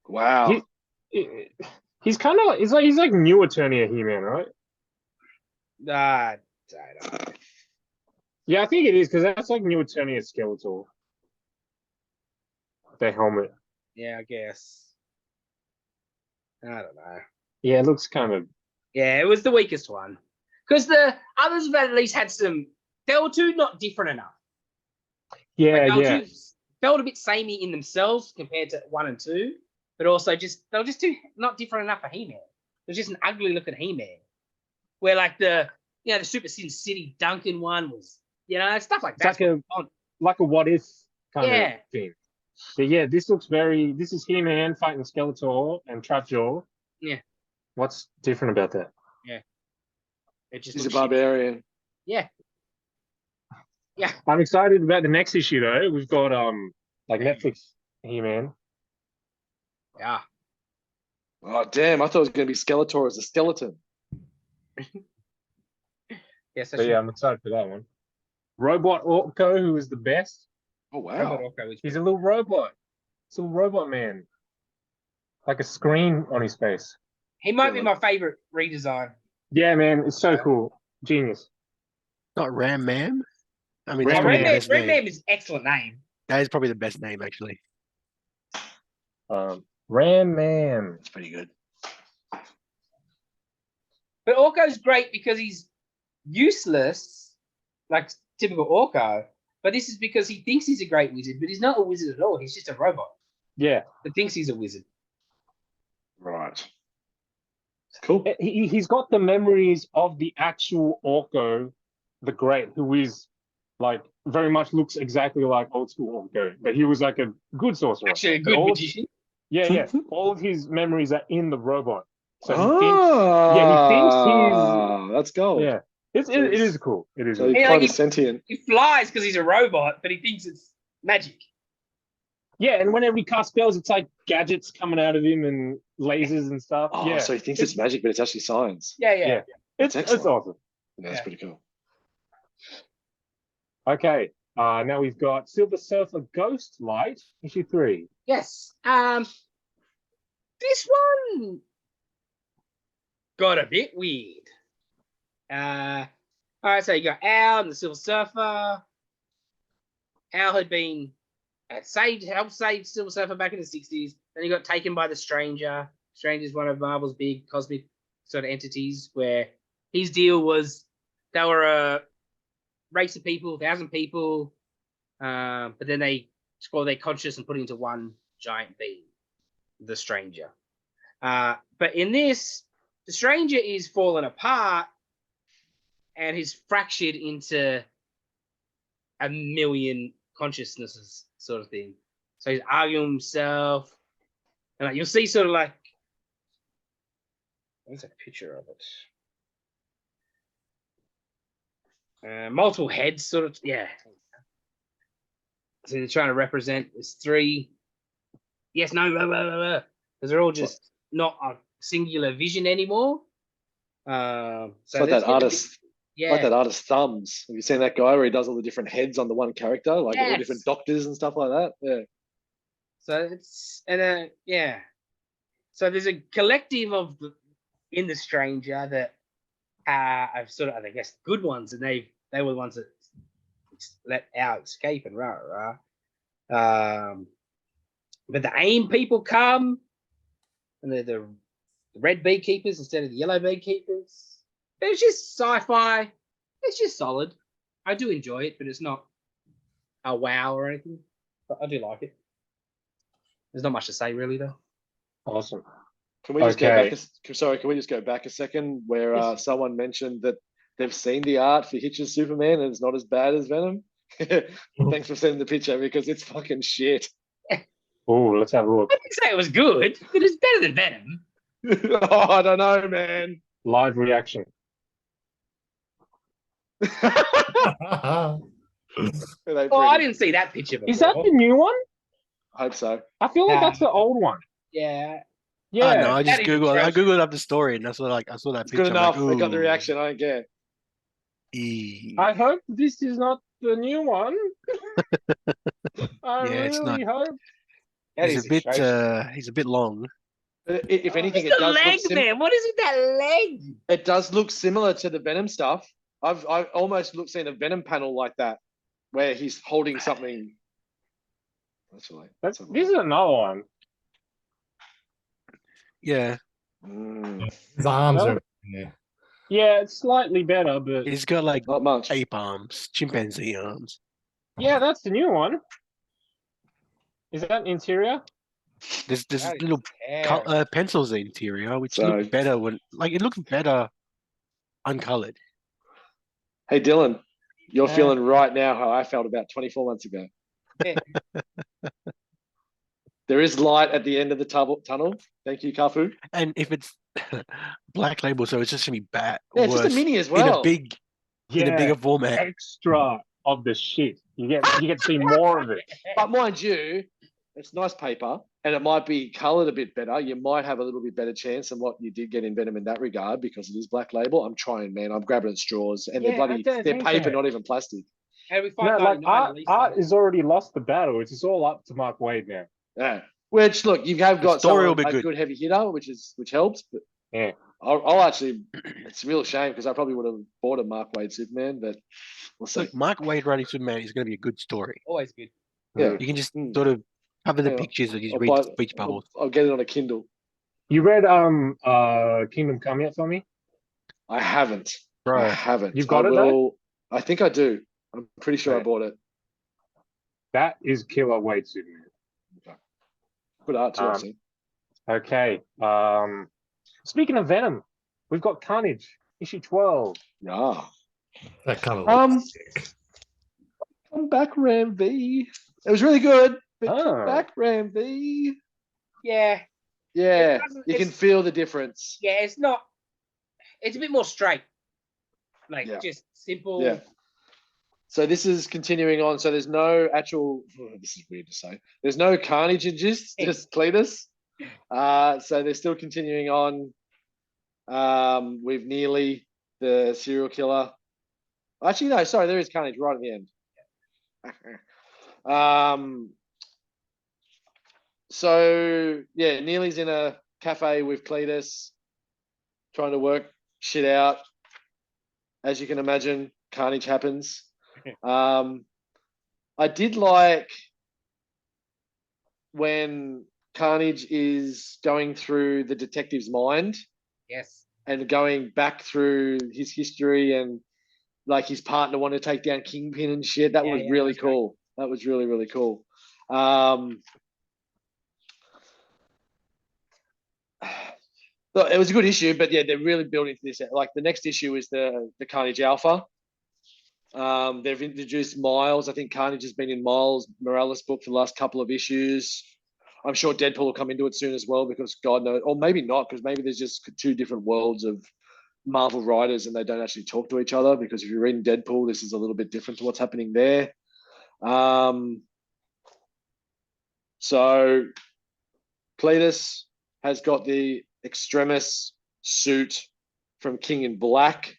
Wow. He's kind of he's like new Eternia He-Man, right? I don't know. Yeah, I think it is because that's like new Eternia Skeletor. The helmet. Yeah, I guess. I don't know. Yeah, it looks kind of. Yeah, it was the weakest one. Because the others have at least had some. They were 2 not different enough. Yeah, Like, they were yeah. 2 felt a bit samey in themselves compared to 1 and 2, but also they were just too not different enough for He-Man. It was just an ugly looking He-Man. Where like the Super Sin City Duncan one was, stuff like that. Like a what if kind Yeah. of thing. But yeah, this is He-Man fighting Skeletor and Trapjaw. Yeah. What's different about that? Yeah. He's a barbarian. Yeah. Yeah. I'm excited about the next issue though. We've got Netflix He-Man. Yeah. Oh damn! I thought it was going to be Skeletor as a skeleton. Yes, but yeah, I'm excited for that one. Robot Orko, who is the best. Oh wow! Robot Orko, he's a little robot. It's a little robot man, like a screen on his face. He might be my favorite redesign. Yeah, man, it's so cool. Genius. Not Ram Man. I mean, Ram Man is an excellent name. That is probably the best name, actually. Ram Man. It's pretty good. But Orko's great because he's useless, like typical Orko. But this is because he thinks he's a great wizard, but he's not a wizard at all. He's just a robot. Yeah. That thinks he's a wizard. Right. Cool. He's got the memories of the actual Orko the Great, who is like very much looks exactly like old school Orko, but he was like a good sorcerer. Actually, a good magician. Yeah. All of his memories are in the robot. So he thinks he's. That's gold. Yeah, it is cool. It is. So he's kind of sentient. He flies because he's a robot, but he thinks it's magic. Yeah, and whenever he casts spells, it's like gadgets coming out of him and lasers and stuff. Oh, yeah. So he thinks it's magic, but it's actually science. Yeah. It's awesome. Yeah, that's pretty cool. Okay, now we've got Silver Surfer Ghost Light, issue 3. Yes. This one got a bit weird. All right, so you got Al and the Silver Surfer. Al had helped save Silver Surfer back in the 60s. Then he got taken by the Stranger. Stranger is one of Marvel's big cosmic sort of entities where his deal was they were a race of people, 1,000 people, but then they score their conscious and put it into one giant being, the Stranger. But in this, the Stranger is falling apart and he's fractured into a million consciousnesses sort of thing. So he's arguing himself. And like, you'll see sort of like, there's a picture of it. Multiple heads sort of, yeah. So they're trying to represent this 3. Yes, no, blah, blah, blah, blah. Because they're all just not a singular vision anymore. So it's like that artist. Yeah. Like that artist Thumbs. Have you seen that guy where he does all the different heads on the one character, like all different doctors and stuff like that? Yeah. So it's yeah. So there's a collective in the Stranger that are sort of, I guess, good ones, and they were the ones that let Al escape and rah. But the AIM people come, and they're the red beekeepers instead of the yellow beekeepers. It's just sci-fi. It's just solid. I do enjoy it, but it's not a wow or anything. But I do like it. There's not much to say, really, though. Awesome. Can we just go back? Can we just go back a second where someone mentioned that they've seen the art for Hitch's Superman and it's not as bad as Venom? Thanks for sending the picture because it's fucking shit. Oh, let's have a look. I didn't say it was good, but it's better than Venom. Oh, I don't know, man. Live reaction. I didn't see that picture before. Is that the new one? I hope so. I feel like that's the old one. Yeah. Yeah. No, I just googled up the story and I saw that picture. Good enough. They got the reaction. I don't care. I hope this is not the new one. I really hope. He's a bit long. If anything, it's the leg, man. What is it? That leg? It does look similar to the Venom stuff. I've almost seen a Venom panel like that, where he's holding something. This is another one. Yeah. His arms are. Yeah, it's slightly better, but he's got like not much ape arms, chimpanzee arms. Yeah, that's the new one. Is that interior? There's That is little terrible. pencils in the interior, which So- look better it looks better uncolored. Hey, Dylan, you're Yeah. feeling right now how I felt about 24 months ago. Yeah. There is light at the end of the tunnel. Thank you, Kafu. And if it's Black Label, so it's just gonna be bad. Yeah, it's just a worse, mini as well. in a bigger format. Extra of the shit. You get to see more of it. But mind you, it's nice paper, and it might be coloured a bit better. You might have a little bit better chance than what you did get in Venom in that regard because it is Black Label. I'm trying, man. I'm grabbing at straws, and Yeah, I don't they're think paper, so. not even plastic. And we No, find like 99 art, at least, art though. has already lost the battle. It's all up to Mark Waid now. Yeah. Which look, you have got story will someone, be a good. good heavy hitter, which helps. But Yeah. I'll actually, it's a real shame because I probably would have bought a Mark Waid Superman, but we'll see. Look, Mark Waid writing Superman is going to be a good story. Always good. Yeah. You can just Mm. sort of cover the Hang on. pictures and just I'll read buy- speech bubbles. I'll get it on a Kindle. You read Kingdom Come yet for me? I haven't. Bro, I haven't. You've got it, though? I think I do. I'm pretty sure I Right. bought it. That is killer Waid Superman. Good art too, I Um, think. Okay. Speaking of Venom, we've got Carnage, issue 12. Yeah. That kind of Um, looks sick. Come back, Ram V. It was really good, but Oh. come back, Ram V. Yeah. Yeah, It doesn't- you can it's- feel the difference. Yeah, it's not. It's a bit more straight. Like, Yeah. just simple. Yeah. So this is continuing on. So there's no actual. This is weird to say. There's no Carnage in just Cletus. So they're still continuing on with Neely, the serial killer. Actually, no. Sorry, there is Carnage right at the end. So yeah, Neely's in a cafe with Cletus, trying to work shit out. As you can imagine, Carnage happens. I did like when Carnage is going through the detective's mind Yes. and going back through his history and like his partner wanted to take down Kingpin and shit. That was really that's great. cool. That was really, really cool. Look, it was a good issue, but yeah, they're really building to this. Like the next issue is the Carnage Alpha. They've introduced Miles. I think Carnage has been in Miles Morales' book for the last couple of issues. I'm sure Deadpool will come into it soon as well because God knows, or maybe not, because maybe there's just two different worlds of Marvel writers and they don't actually talk to each other. Because if you're reading Deadpool, this is a little bit different to what's happening there. So Cletus has got the Extremis suit from King in Black.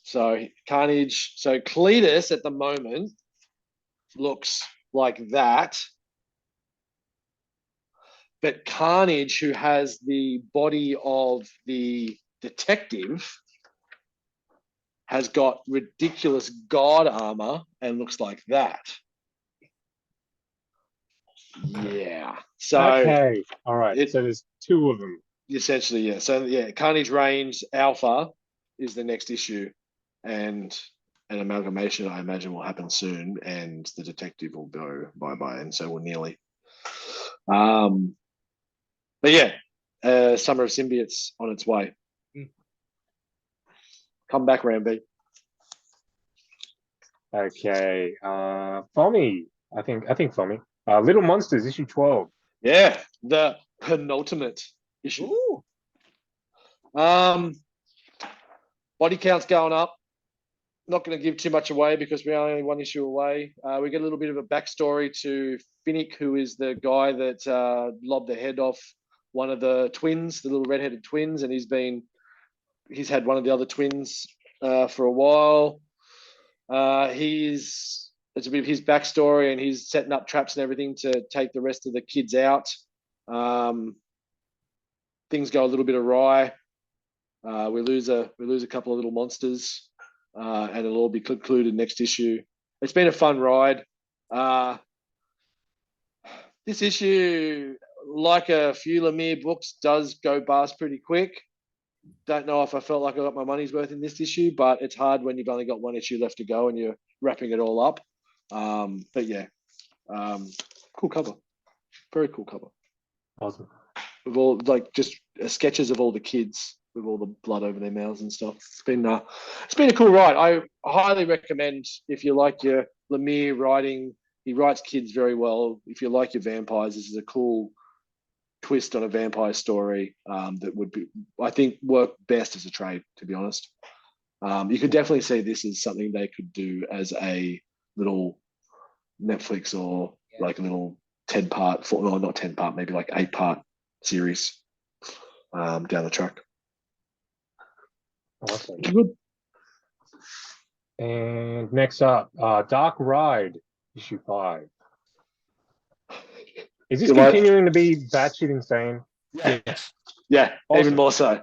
So Carnage, so Cletus at the moment looks like that. But Carnage, who has the body of the detective, has got ridiculous god armor and looks like that. Yeah. So Okay. All right. So there's two of them. essentially, yeah. So yeah, Carnage Reigns Alpha is the next issue, and an amalgamation I imagine will happen soon, and the detective will go bye-bye, and so will Neely. But yeah, Summer of Symbiotes on its way. Come back, Ramby. Okay. Foamy. I think Foamy. Little Monsters, issue 12. Yeah, the penultimate issue. Ooh. Body count's going up. Not going to give too much away because we're only one issue away. We get a little bit of a backstory to Finnick, who is the guy that lobbed the head off one of the twins, the little redheaded twins, and he's had one of the other twins for a while. It's a bit of his backstory, and he's setting up traps and everything to take the rest of the kids out. Things go a little bit awry. We lose a couple of little monsters, and it'll all be concluded next issue. It's been a fun ride. This issue, like a few Lemire books, does go past pretty quick. Don't know if I felt like I got my money's worth in this issue, but it's hard when you've only got one issue left to go and you're wrapping it all up. But yeah, Cool cover. Very cool cover. Awesome. With all like just sketches of all the kids with all the blood over their mouths and stuff. It's been a cool ride. I highly recommend if you like your Lemire writing. He writes kids very well. If you like your vampires, this is a cool twist on a vampire story that would be, I think, work best as a trade. To be honest, you could definitely see this as something they could do as a little Netflix or like a little 10-part, no, not 10-part, maybe like 8-part series down the track. Awesome. Good. And next up, Dark Ride, issue 5. Is this continuing to be batshit insane? Yes. Yeah, Awesome. even more so.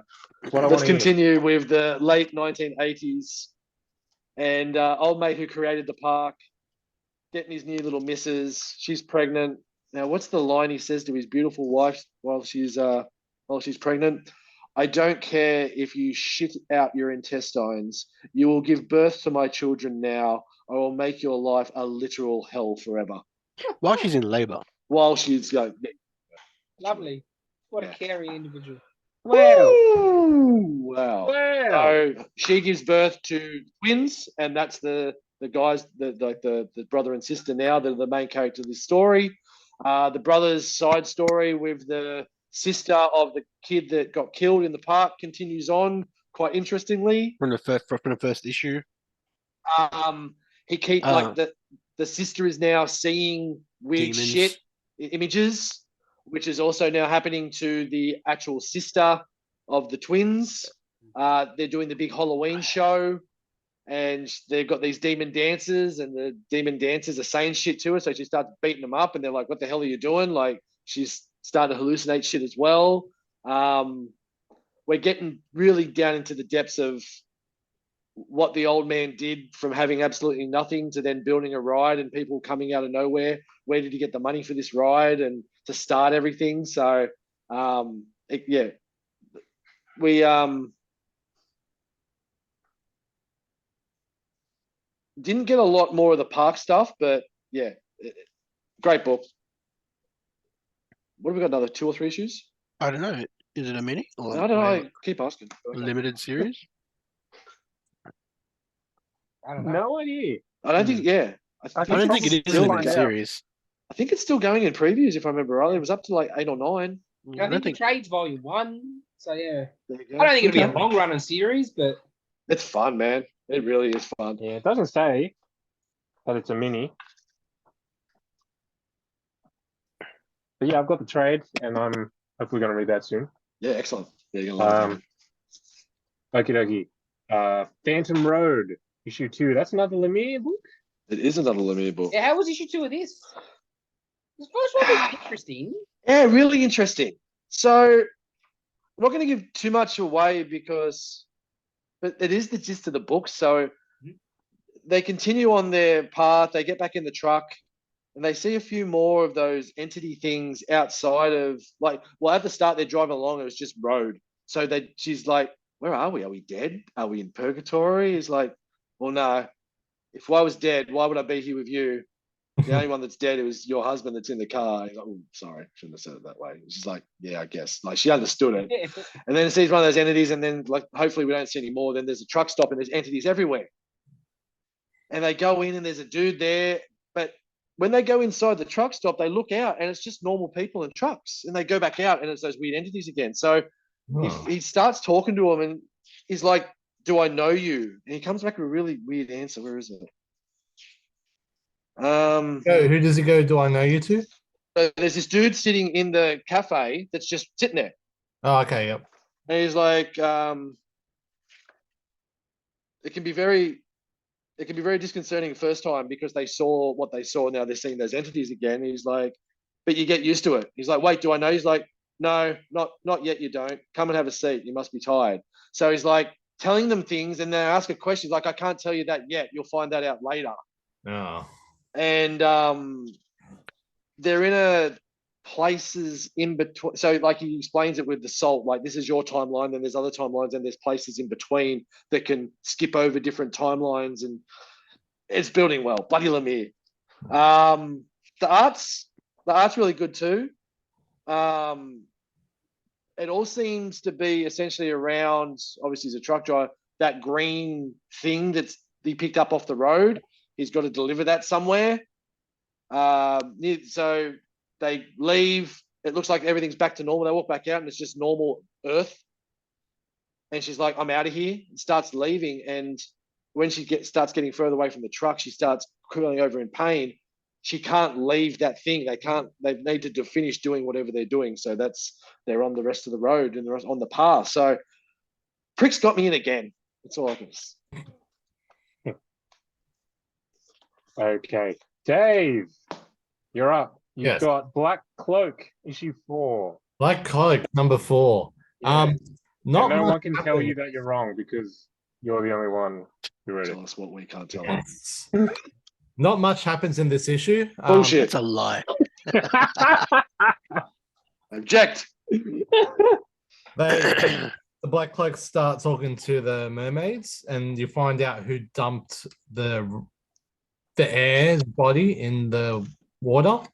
What Let's continue with the late 1980s and old mate who created the park, getting his new little missus. She's pregnant. Now, what's the line he says to his beautiful wife while she's pregnant? I don't care if you shit out your intestines. You will give birth to my children now. I will make your life a literal hell forever. While she's in labor. While she's going. Lovely. What a caring individual. Wow. Wow. Wow. So she gives birth to twins, and that's the guys, the brother and sister now, they're the main character of this story. The brother's side story with the sister of the kid that got killed in the park continues on quite interestingly. From the first issue. He keeps like the sister is now seeing weird Demons. shit images, which is also now happening to the actual sister of the twins. They're doing the big Halloween show, and they've got these demon dancers, and the demon dancers are saying shit to her, so she starts beating them up, and they're like, what the hell are you doing? Like, she's starting to hallucinate shit as well. We're getting really down into the depths of what the old man did from having absolutely nothing to then building a ride and people coming out of nowhere. Where did he get the money for this ride and to start everything? So, we didn't get a lot more of the park stuff, but yeah, great book. What have we got? Another 2 or 3 issues? I don't know. Is it a mini? Or I don't know. I keep asking. limited series? I don't know. No idea. I don't think. Yeah, I don't think it is a limited series. I think it's still going in previews, if I remember rightly. It was up to like 8 or 9. I think the trade's volume 1. So yeah, There you go. I don't think it'll be a long running series, but It's fun, man. It really is fun. Yeah, it doesn't say that it's a mini. But yeah, I've got the trade, and I'm hopefully going to read that soon. Yeah, excellent. Yeah, you're gonna love it. Okie dokie. Phantom Road, issue 2. That's another Lemire book? It is another Lemire book. yeah, how was issue 2 of this? This first one was interesting. Yeah, really interesting. So, I'm not going to give too much away but it is the gist of the book. So, they continue on their path. They get back in the truck, and they see a few more of those entity things outside of, like, well, at the start they're driving along. It was just road. So she's like, "Where are we? Are we dead? Are we in purgatory?" He's like, "Well, no. If I was dead, why would I be here with you? The only one that's dead is your husband that's in the car." He's like, "Oh, sorry, shouldn't have said it that way." She's like, "Yeah, I guess." Like, she understood it. And then it sees one of those entities, and then, like, hopefully we don't see any more. Then there's a truck stop, and there's entities everywhere. And they go in, and there's a dude there. But when they go inside the truck stop, they look out, and it's just normal people in trucks. And they go back out, and it's those weird entities again. So if he starts talking to him, and he's like, "Do I know you?" And he comes back with a really weird answer. Where is it? Who does he go? Do I know you to? So there's this dude sitting in the cafe that's just sitting there. Oh, okay, yep. And he's like, it can be very disconcerting the first time because they saw what they saw. Now they're seeing those entities again. He's like, but you get used to it. He's like, wait, do I know? He's like, no, not yet. You don't. Come and have a seat. You must be tired. So he's like telling them things, and then they ask a question. He's like, I can't tell you that yet. You'll find that out later. Oh. And they're in a places in between. So, like, he explains it with the salt, like, this is your timeline, then there's other timelines, and there's places in between that can skip over different timelines, and it's building well. Bloody Lemire. The art's The art's really good too. It all seems to be essentially around, obviously he's a truck driver, that green thing that's he picked up off the road. He's got to deliver that somewhere. So they leave. It looks like everything's back to normal. They walk back out and it's just normal Earth. And she's like, I'm out of here, and starts leaving. And when she starts getting further away from the truck, she starts curling over in pain. She can't leave that thing. They need to finish doing whatever they're doing. So they're on the rest of the road and they're on the path. So Prick's got me in again. That's all I can say. Okay. Dave, you're up. You've Yes. got Black Cloak, issue 4. Black Cloak, number 4. Yeah. Not and no much one can tell happened. you that you're wrong because you're the only one who read it. Tell us what we can't tell. Yes. Not much happens in this issue. Bullshit. It's a lie. Object. The Black Cloak start talking to the mermaids, and you find out who dumped the air's body in the water.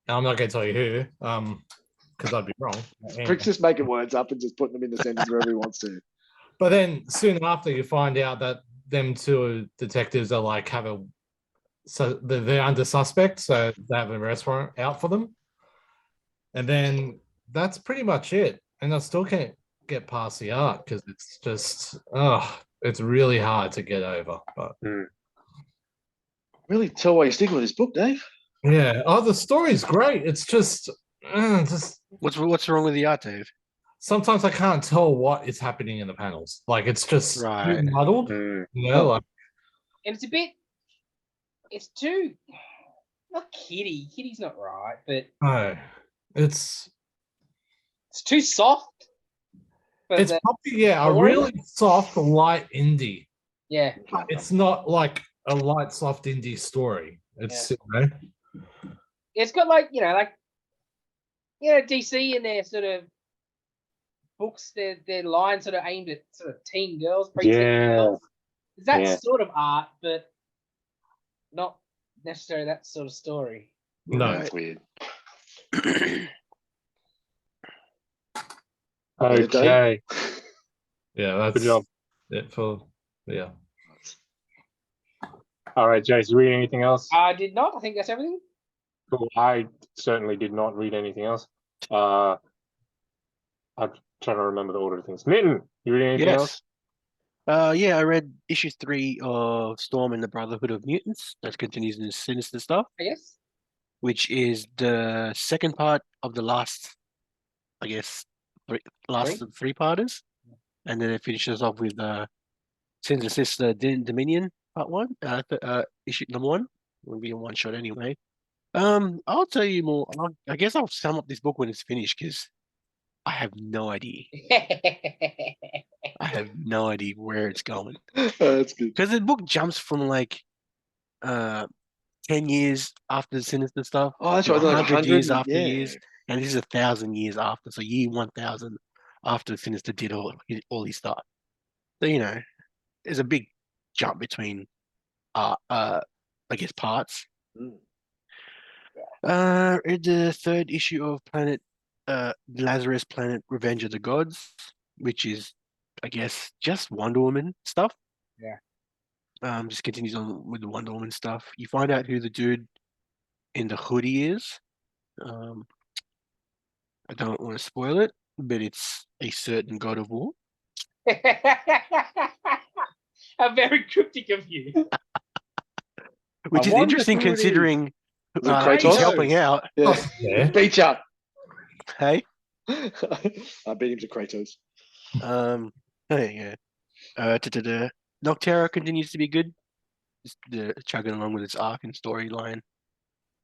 I'm not going to tell you who, because I'd be wrong. Prick's just making words up and just putting them in the sentence wherever he wants to. But then soon after, you find out that them two detectives are like so they're under suspect, so they have an arrest warrant out for them. And then that's pretty much it. And I still can't get past the art because it's just, it's really hard to get over. But Really tell why you're sticking with this book, Dave. yeah, the story's great. It's just What's wrong with the art, Dave? sometimes I can't tell what is happening in the panels. Like it's just Right. muddled. You know, like And it's too, not kiddie. Kiddie's not right, but no, it's too soft. But it's probably a really soft, light indie. yeah. It's not like a light, soft indie story. It's It's got DC and their sort of books, their line sort of aimed at sort of teen girls, preteen girls. It's that sort of art, but not necessarily that sort of story. No, That's weird. Okay. yeah, that's Good job. it for All right, Jace, read anything else? I did not. I think that's everything. Cool. I certainly did not read anything else. I'm trying to remember the order of things. Mitten, you read anything else? Yeah, I read issue 3 of Storm and the Brotherhood of Mutants. That continues in the Sinister stuff, I guess. which is the second part of the last, I guess, three-parters. And then it finishes off with Sinister Dominion part 1, issue number 1. Will be a one-shot anyway. I'll tell you more. I guess I'll sum up this book when it's finished because I have no idea. I have no idea where it's going. That's good. Because the book jumps from like 10 years after the Sinister stuff. Oh, that's to right. Like 100 years 100, after years. And this is 1,000 years after. So year 1,000 after Sinister did all his stuff. So, you know, there's a big jump between, I guess, parts. Read the 3rd issue of Lazarus Planet Revenge of the Gods, which is, I guess, just Wonder Woman stuff. Yeah. Just continues on with the Wonder Woman stuff. You find out who the dude in the hoodie is. I don't want to spoil it, but it's a certain God of War. How very cryptic of you. Which is interesting considering he's helping out. Yeah. Beat ya. Hey? I beat him to Kratos. Yeah. Nocterra continues to be good. Just chugging along with its arc and storyline.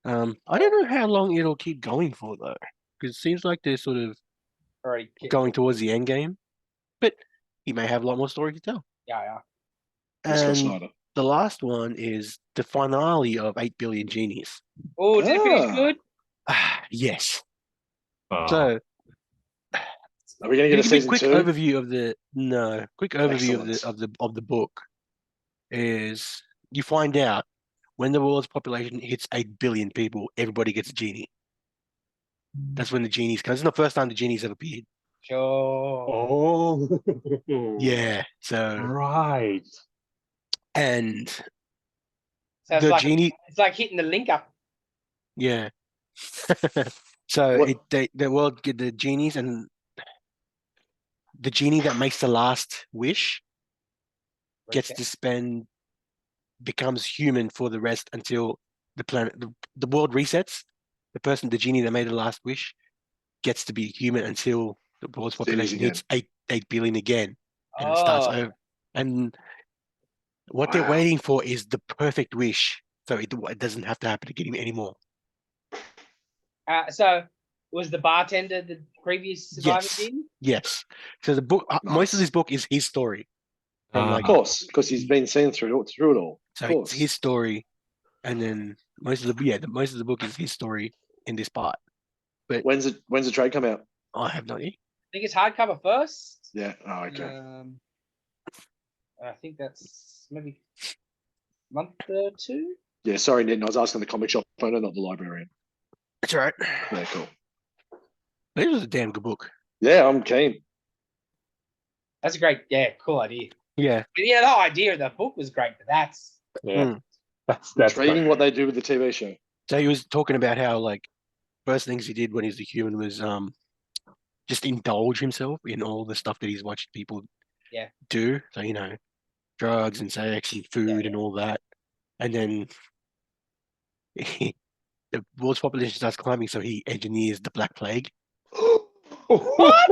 I don't know how long it'll keep going for though, because it seems like they're sort of going towards the end game. But he may have a lot more story to tell. Yeah. And the last one is the finale of 8 Billion Genies. Oh, did it finish good? Yes. So, are we going to get a season quick 2? Overview of the quick overview of the book is you find out when the world's population hits 8 billion people, everybody gets a genie. That's when the genies come. This is the first time the genies have appeared. Sure. Oh. Yeah. So Right. and So the genie. it's like hitting the link up. Yeah. So What- the world get the genies, and the genie that makes the last wish gets to becomes human for the rest until the world resets. The genie that made the last wish gets to be human until the world's population hits 8 billion again, and it starts over. And what they're waiting for is the perfect wish, so it doesn't have to happen again anymore. So was the bartender the previous survivor genie? Yes. So the book, most of Nice. this book is his story. Of course, because he's been seen through it all. So Of course. it's his story, and then most of the book is his story in this part. But When's the trade come out? I have no idea. I think it's hardcover first. Yeah. Oh, okay. I think that's maybe a month or two. Yeah. Sorry, Nitin. I was asking the comic shop owner, not the librarian. That's all right. Yeah. Cool. It was a damn good book. Yeah, I'm keen. That's a great, cool idea. Yeah. But yeah, the idea of the book was great, but that's That's Intriguing what they do with the TV show. So he was talking about how, like, first things he did when he was a human was just indulge himself in all the stuff that he's watched people do. So, drugs and sex and food and all that. And then the world's population starts climbing, so he engineers the Black Plague. What?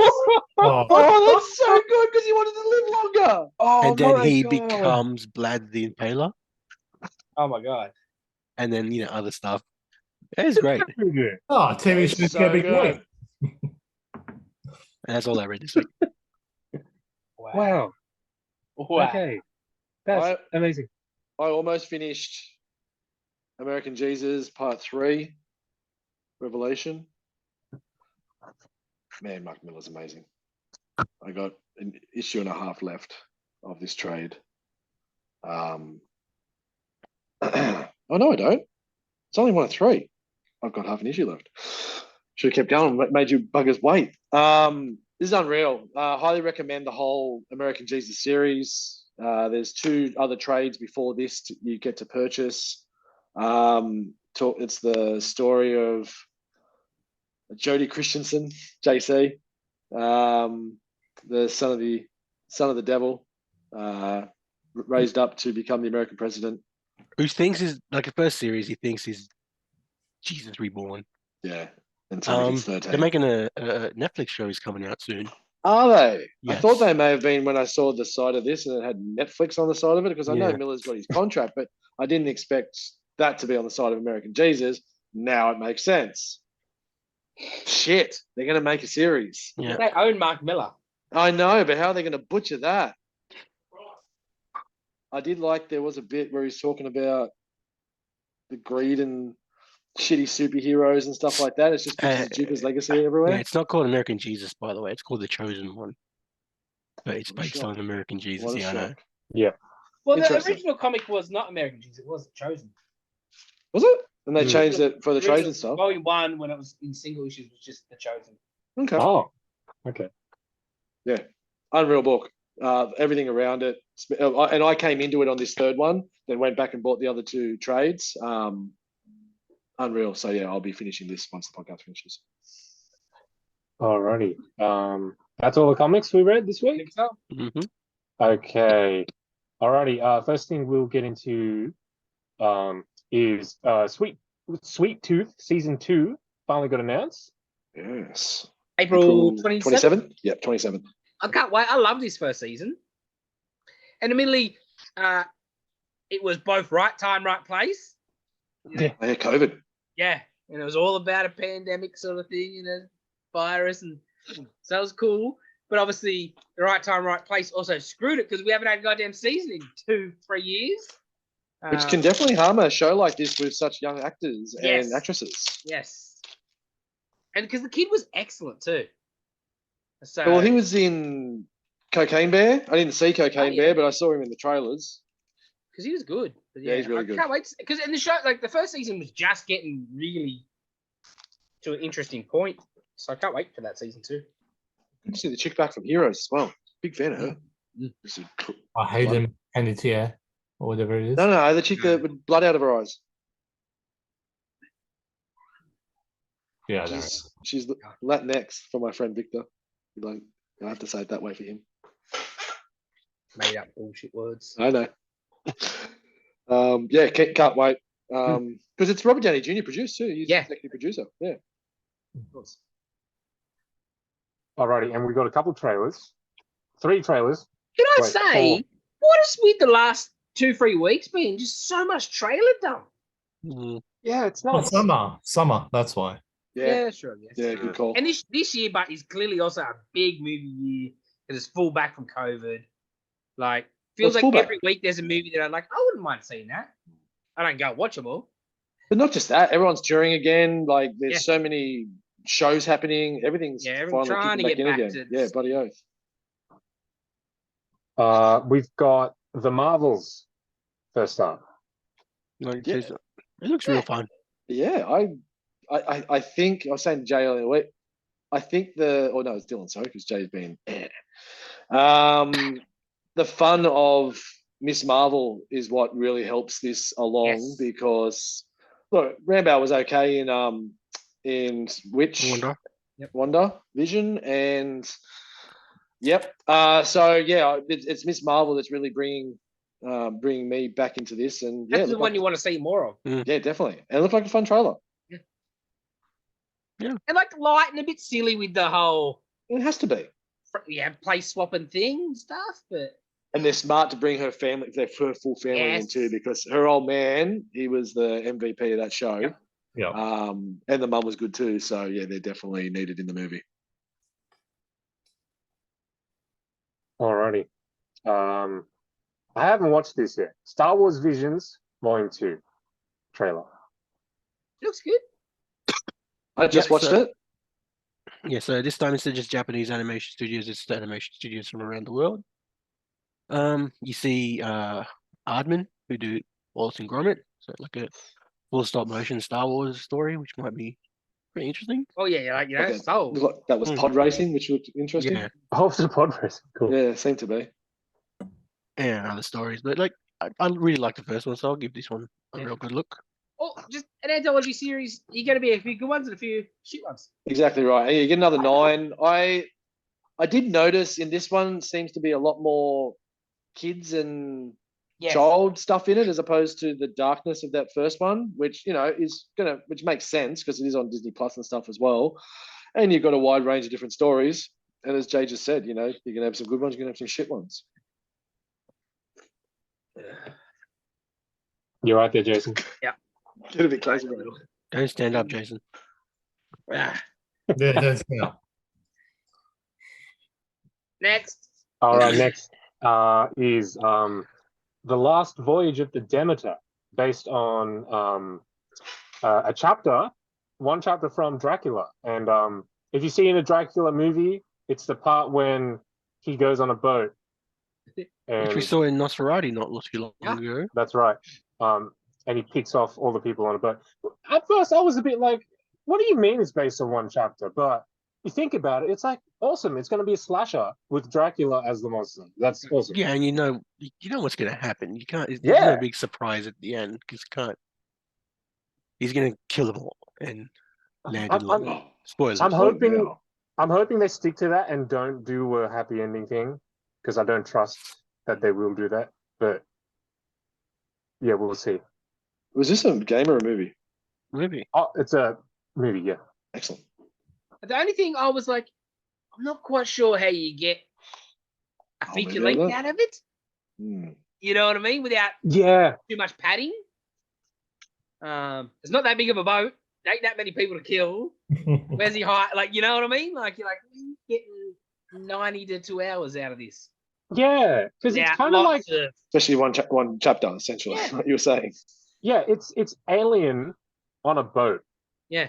Oh, that's so good because he wanted to live longer. Oh, and then my he God. becomes Vlad the Impaler. Oh my god. And then, other stuff. It's great. Oh, TV It's shows so can be good. great. And that's all I read this week. Wow. Okay. That's amazing. I almost finished American Jesus Part 3, Revelation. Man, Mark Miller's amazing. I got an issue and a half left of this trade. Oh, no, I don't. It's only one of 3. I've got half an issue left. Should have kept going. Made you buggers wait. This is unreal. Highly recommend the whole American Jesus series. There's 2 other trades before this you get to purchase. It's the story of Jody Christensen, JC, the son of the devil, raised up to become the American president. Who thinks is, like, the first series, he thinks is Jesus Reborn. Yeah. Until he's 13. They're making a Netflix show is coming out soon. Are they? Yes. I thought they may have been when I saw the side of this and it had Netflix on the side of it, because I know Miller's got his contract, but I didn't expect that to be on the side of American Jesus. Now it makes sense. Shit, they're going to make a series. Yeah. They own Mark Miller. I know, but how are they going to butcher that? I did like there was a bit where he's talking about the greed and shitty superheroes and stuff like that. It's just pictures of Jupiter's legacy everywhere. Yeah, it's not called American Jesus, by the way. It's called The Chosen One. But it's What a based shock. on American Jesus. What a Yeah, I know. shock. Yeah. Well, the Interesting. original comic was not American Jesus, it was Chosen. Was it? And they changed it for the trades Original and stuff. Volume 1, when it was in single issues, was just The Chosen. Okay. Oh, okay. Yeah. Unreal book. Everything around it. And I came into it on this 3rd one, then went back and bought the other 2 trades. Unreal. So yeah, I'll be finishing this once the podcast finishes. Alrighty. That's all the comics we read this I week? think so. Mm-hmm. Okay. Alrighty. First thing we'll get into is Sweet Tooth Season 2 finally got announced. Yes. April 27th. Yep, 27th. I can't wait. I love this first season. And admittedly, it was both right time, right place. Yeah. Yeah, COVID. Yeah. And it was all about a pandemic sort of thing, virus. And so it was cool. But obviously, the right time, right place also screwed it because we haven't had a goddamn season in 2-3 years. Which can definitely harm a show like this with such young actors and actresses. Yes. And because the kid was excellent too. So, Well, he was in Cocaine Bear. I didn't see Cocaine Bear, but I saw him in the trailers. because he was good. But Yeah, he's really I good. can't wait because in the show, like the first season was just getting really to an interesting point. So I can't wait for that season 2. Good to see the chick back from Heroes as well. Big fan of her. Just a- I hate him, Panettiere, or whatever it is. No, the chick that with blood out of her eyes. Yeah, I don't. She's Latinx for my friend Victor. Like, I have to say it that way for him. Made up bullshit words. I know. Yeah, can't wait. Because it's Robert Downey Jr. produced too. He's the executive producer. Yeah. Of course. Alrighty, and we got a couple trailers. 3 trailers. Can I Wait, say, 4. what has with the last 2-3 weeks been? Just so much trailer done. Yeah, it's Well, not. summer. That's why. Yeah, sure. Yes. Yeah, good call. And this year, but is clearly also a big movie year because it's full back from COVID. Like, feels like every week there's a movie that I'm like, I wouldn't mind seeing that. I don't go watch them all. But not just that, everyone's touring again. Like, there's so many shows happening. Everything's everyone's finally trying to kicking get back in back again. to Yeah, bloody oath. We've got the Marvels first up. Like, it looks real fun. Yeah, I think I was saying to Jay earlier. Wait, I think it's Dylan. Sorry, because Jay's been. The fun of Miss Marvel is what really helps this along because look, Rambo was okay in Wonder Vision and so yeah, it's Miss Marvel that's really bringing me back into this, and that's the one you want to see more of. Yeah, definitely, and it looked like a fun trailer. Yeah, and like light and a bit silly with the whole. It has to be. Place swapping thing and stuff, but. And they're smart to bring her full family in too, because her old man, he was the MVP of that show. Yeah. And the mum was good too. So yeah, they're definitely needed in the movie. Alrighty. I haven't watched this yet. Star Wars Visions Volume 2 trailer. Looks good. I just watched it. Yeah, so this time instead of just Japanese animation studios, it's animation studios from around the world. You see Aardman, who do Wallace and Gromit, so like a full stop motion Star Wars story, which might be pretty interesting. Oh yeah, like that was pod racing, which looked interesting. Yeah. Oh, it's pod racing. Cool. Yeah, seemed to be. And other stories, but like I really like the first one, so I'll give this one a real good look. Oh, just an anthology series. You're going to be a few good ones and a few shit ones. Exactly right. And you get another 9. I did notice in this one seems to be a lot more kids and child stuff in it as opposed to the darkness of that first one, which which makes sense because it is on Disney Plus and stuff as well. And you've got a wide range of different stories. And as Jay just said, you're gonna have some good ones, you're gonna have some shit ones. You're right there, Jason. Yeah. Get a bit closer, bro. Don't stand up, Jason. Yeah, don't stand up. Next. All right, next is The Last Voyage of the Demeter, based on one chapter from Dracula. And if you see in a Dracula movie, it's the part when he goes on a boat. Which we saw in Nosferatu not too long ago. That's right. And he picks off all the people on a boat. At first, I was a bit like, what do you mean it's based on one chapter? But you think about it, it's like awesome. It's going to be a slasher with Dracula as the monster. That's awesome. Yeah, and you know what's going to happen. You can't. There's no big surprise at the end because he's going to kill them all and land in spoilers. I'm hoping they stick to that and don't do a happy ending thing because I don't trust that they will do that. But yeah, we'll see. Was this a game or a movie? Movie. Oh, it's a movie. Yeah. Excellent. The only thing I was like, I'm not quite sure how you get a feature length out of it. You know what I mean? Without too much padding. It's not that big of a boat. There ain't that many people to kill. Where's he high? Like, you know what I mean? Like, you're like getting 90 to 2 hours out of this. Yeah, because it's kind of like, especially one chapter, essentially. What you were saying. Yeah, it's Alien on a boat. Yeah.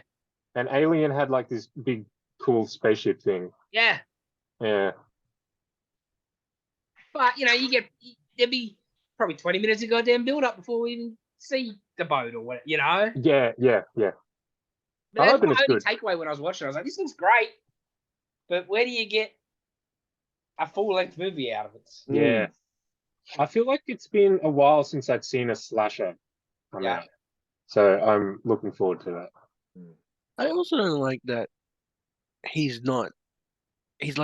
And Alien had like this big, cool spaceship thing. Yeah. Yeah. But, there'd be probably 20 minutes of goddamn build up before we even see the boat or what, you know? Yeah. But I'm that's hoping my it's only good. takeaway when I was watching. I was like, this looks great, but where do you get a full-length movie out of it? Yeah. I feel like it's been a while since I'd seen a slasher come out. So I'm looking forward to that. I also don't like that he's like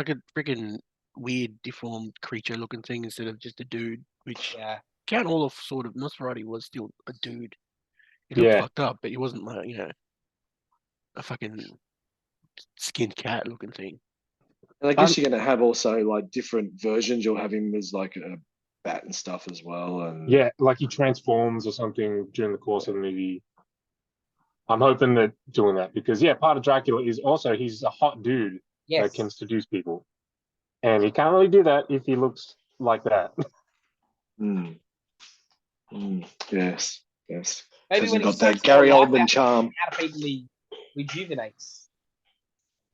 a freaking weird, deformed creature looking thing instead of just a dude, which Count Olaf sort of Nosferatu was still a dude. He looked fucked up, but he wasn't like, a fucking skinned cat looking thing. And I guess you're going to have also like different versions. You'll have him as like a bat and stuff as well. And yeah, like he transforms or something during the course of the movie. I'm hoping they're doing that because part of Dracula is also he's a hot dude that can seduce people, and he can't really do that if he looks like that. Yes. Maybe Hasn't when he got sucks that Gary more life Oldman out charm. of people he rejuvenates.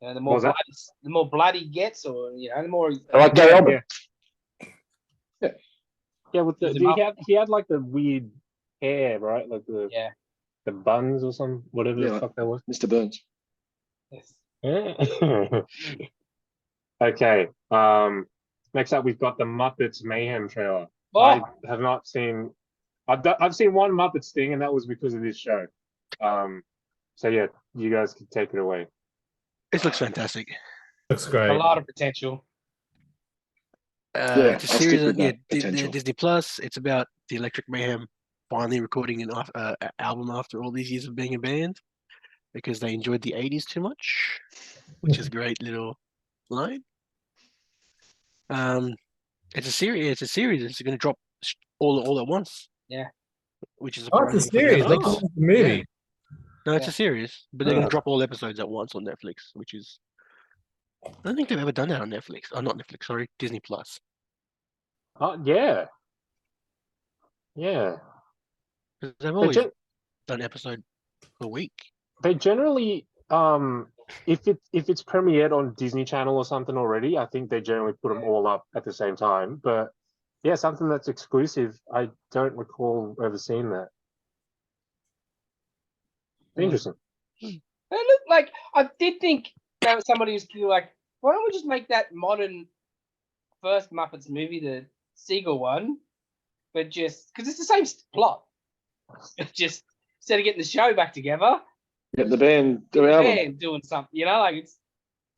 You know, the What more blood he gets, or the more. I like Gary Oldman. Yeah, with he had like the weird hair, right? Like the buns or some whatever the fuck that was. Mr. Burns. Yes. Okay. Next up, we've got the Muppets Mayhem trailer. Oh. I have not seen. I've seen one Muppets thing, and that was because of this show. So yeah, you guys can take it away. This looks fantastic. Looks great. A lot of potential. It's a series on Disney Plus. It's about the Electric Mayhem finally recording an album after all these years of being a band because they enjoyed the 80s too much, which is a great little line. It's a series. It's going to drop all at once. Yeah. Which is it's a series. Like it's a movie. Yeah. No, it's a series, but they're going to drop all episodes at once on Netflix, which is. I don't think they've ever done that on Netflix. Oh, not Netflix. Sorry, Disney Plus. Yeah. They've always done episode a week. They generally, if it's premiered on Disney Channel or something already, I think they generally put them all up at the same time. But yeah, something that's exclusive, I don't recall ever seeing that. Interesting. It looked like I did think that was somebody who's like, why don't we just make that modern first Muppets movie, the Seagull one, but just because it's the same plot, just instead of getting the show back together, get the band doing something, like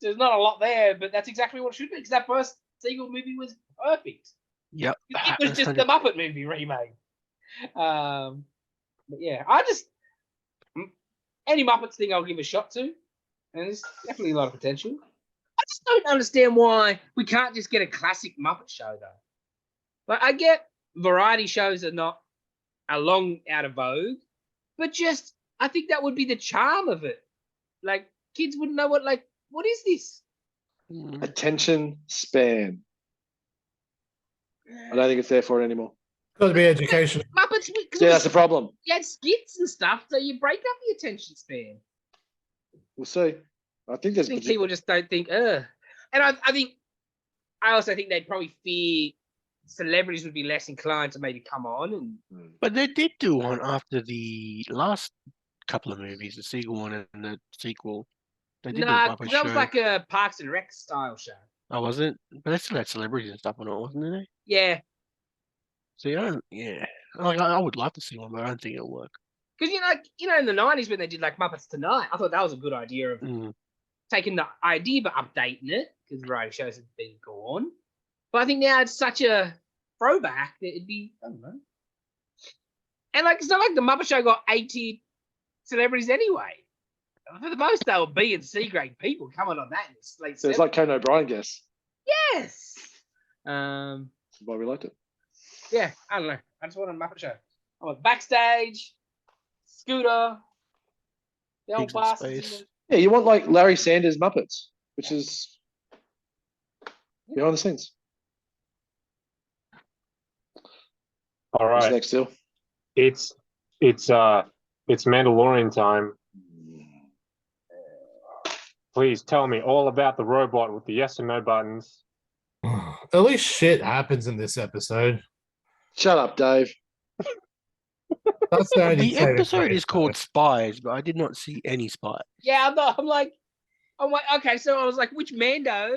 there's not a lot there, but that's exactly what it should be because that first Seagull movie was perfect. Yep, it was just the Muppet movie remake. But yeah, any Muppets thing I'll give a shot to, and there's definitely a lot of potential. I just don't understand why we can't just get a classic Muppet show though. Like I get variety shows are long out of vogue, but just I think that would be the charm of it. Like kids wouldn't know what is this? Attention span. I don't think it's there for it anymore. Got to be education. Muppets. Yeah, that's the problem. You had skits and stuff, so you break up the attention span. We'll see. I think people just don't think, and I also think they'd probably fear celebrities would be less inclined to maybe come on. But they did do one after the last couple of movies, the Seagull one and the sequel. They did that was like a Parks and Rec style show. Oh, was it? But they still had celebrities and stuff on it, wasn't they? Yeah. So I would love to see one, but I don't think it'll work. Because in the 90s when they did like Muppets Tonight, I thought that was a good idea of taking the idea but updating it because variety shows have been gone. But I think now it's such a throwback that it'd be, I don't know. And it's not like the Muppet Show got 80 celebrities anyway. For the most, they were B and C grade people coming on that in the late 70s. So it's like Conan O'Brien, guess. Yes. That's why we liked it. Yeah, I don't know. I just want a Muppet Show. I want Backstage, Scooter, the old bastards. Yeah, you want like Larry Sanders Muppets, which is behind the scenes. All right. What's next, Phil? It's Mandalorian time. Please tell me all about the robot with the yes and no buttons. At least shit happens in this episode. Shut up, Dave. That's the only The saving episode grace, is called Spies, but I did not see any spies. Yeah, I'm like, okay, so I was like, which Mando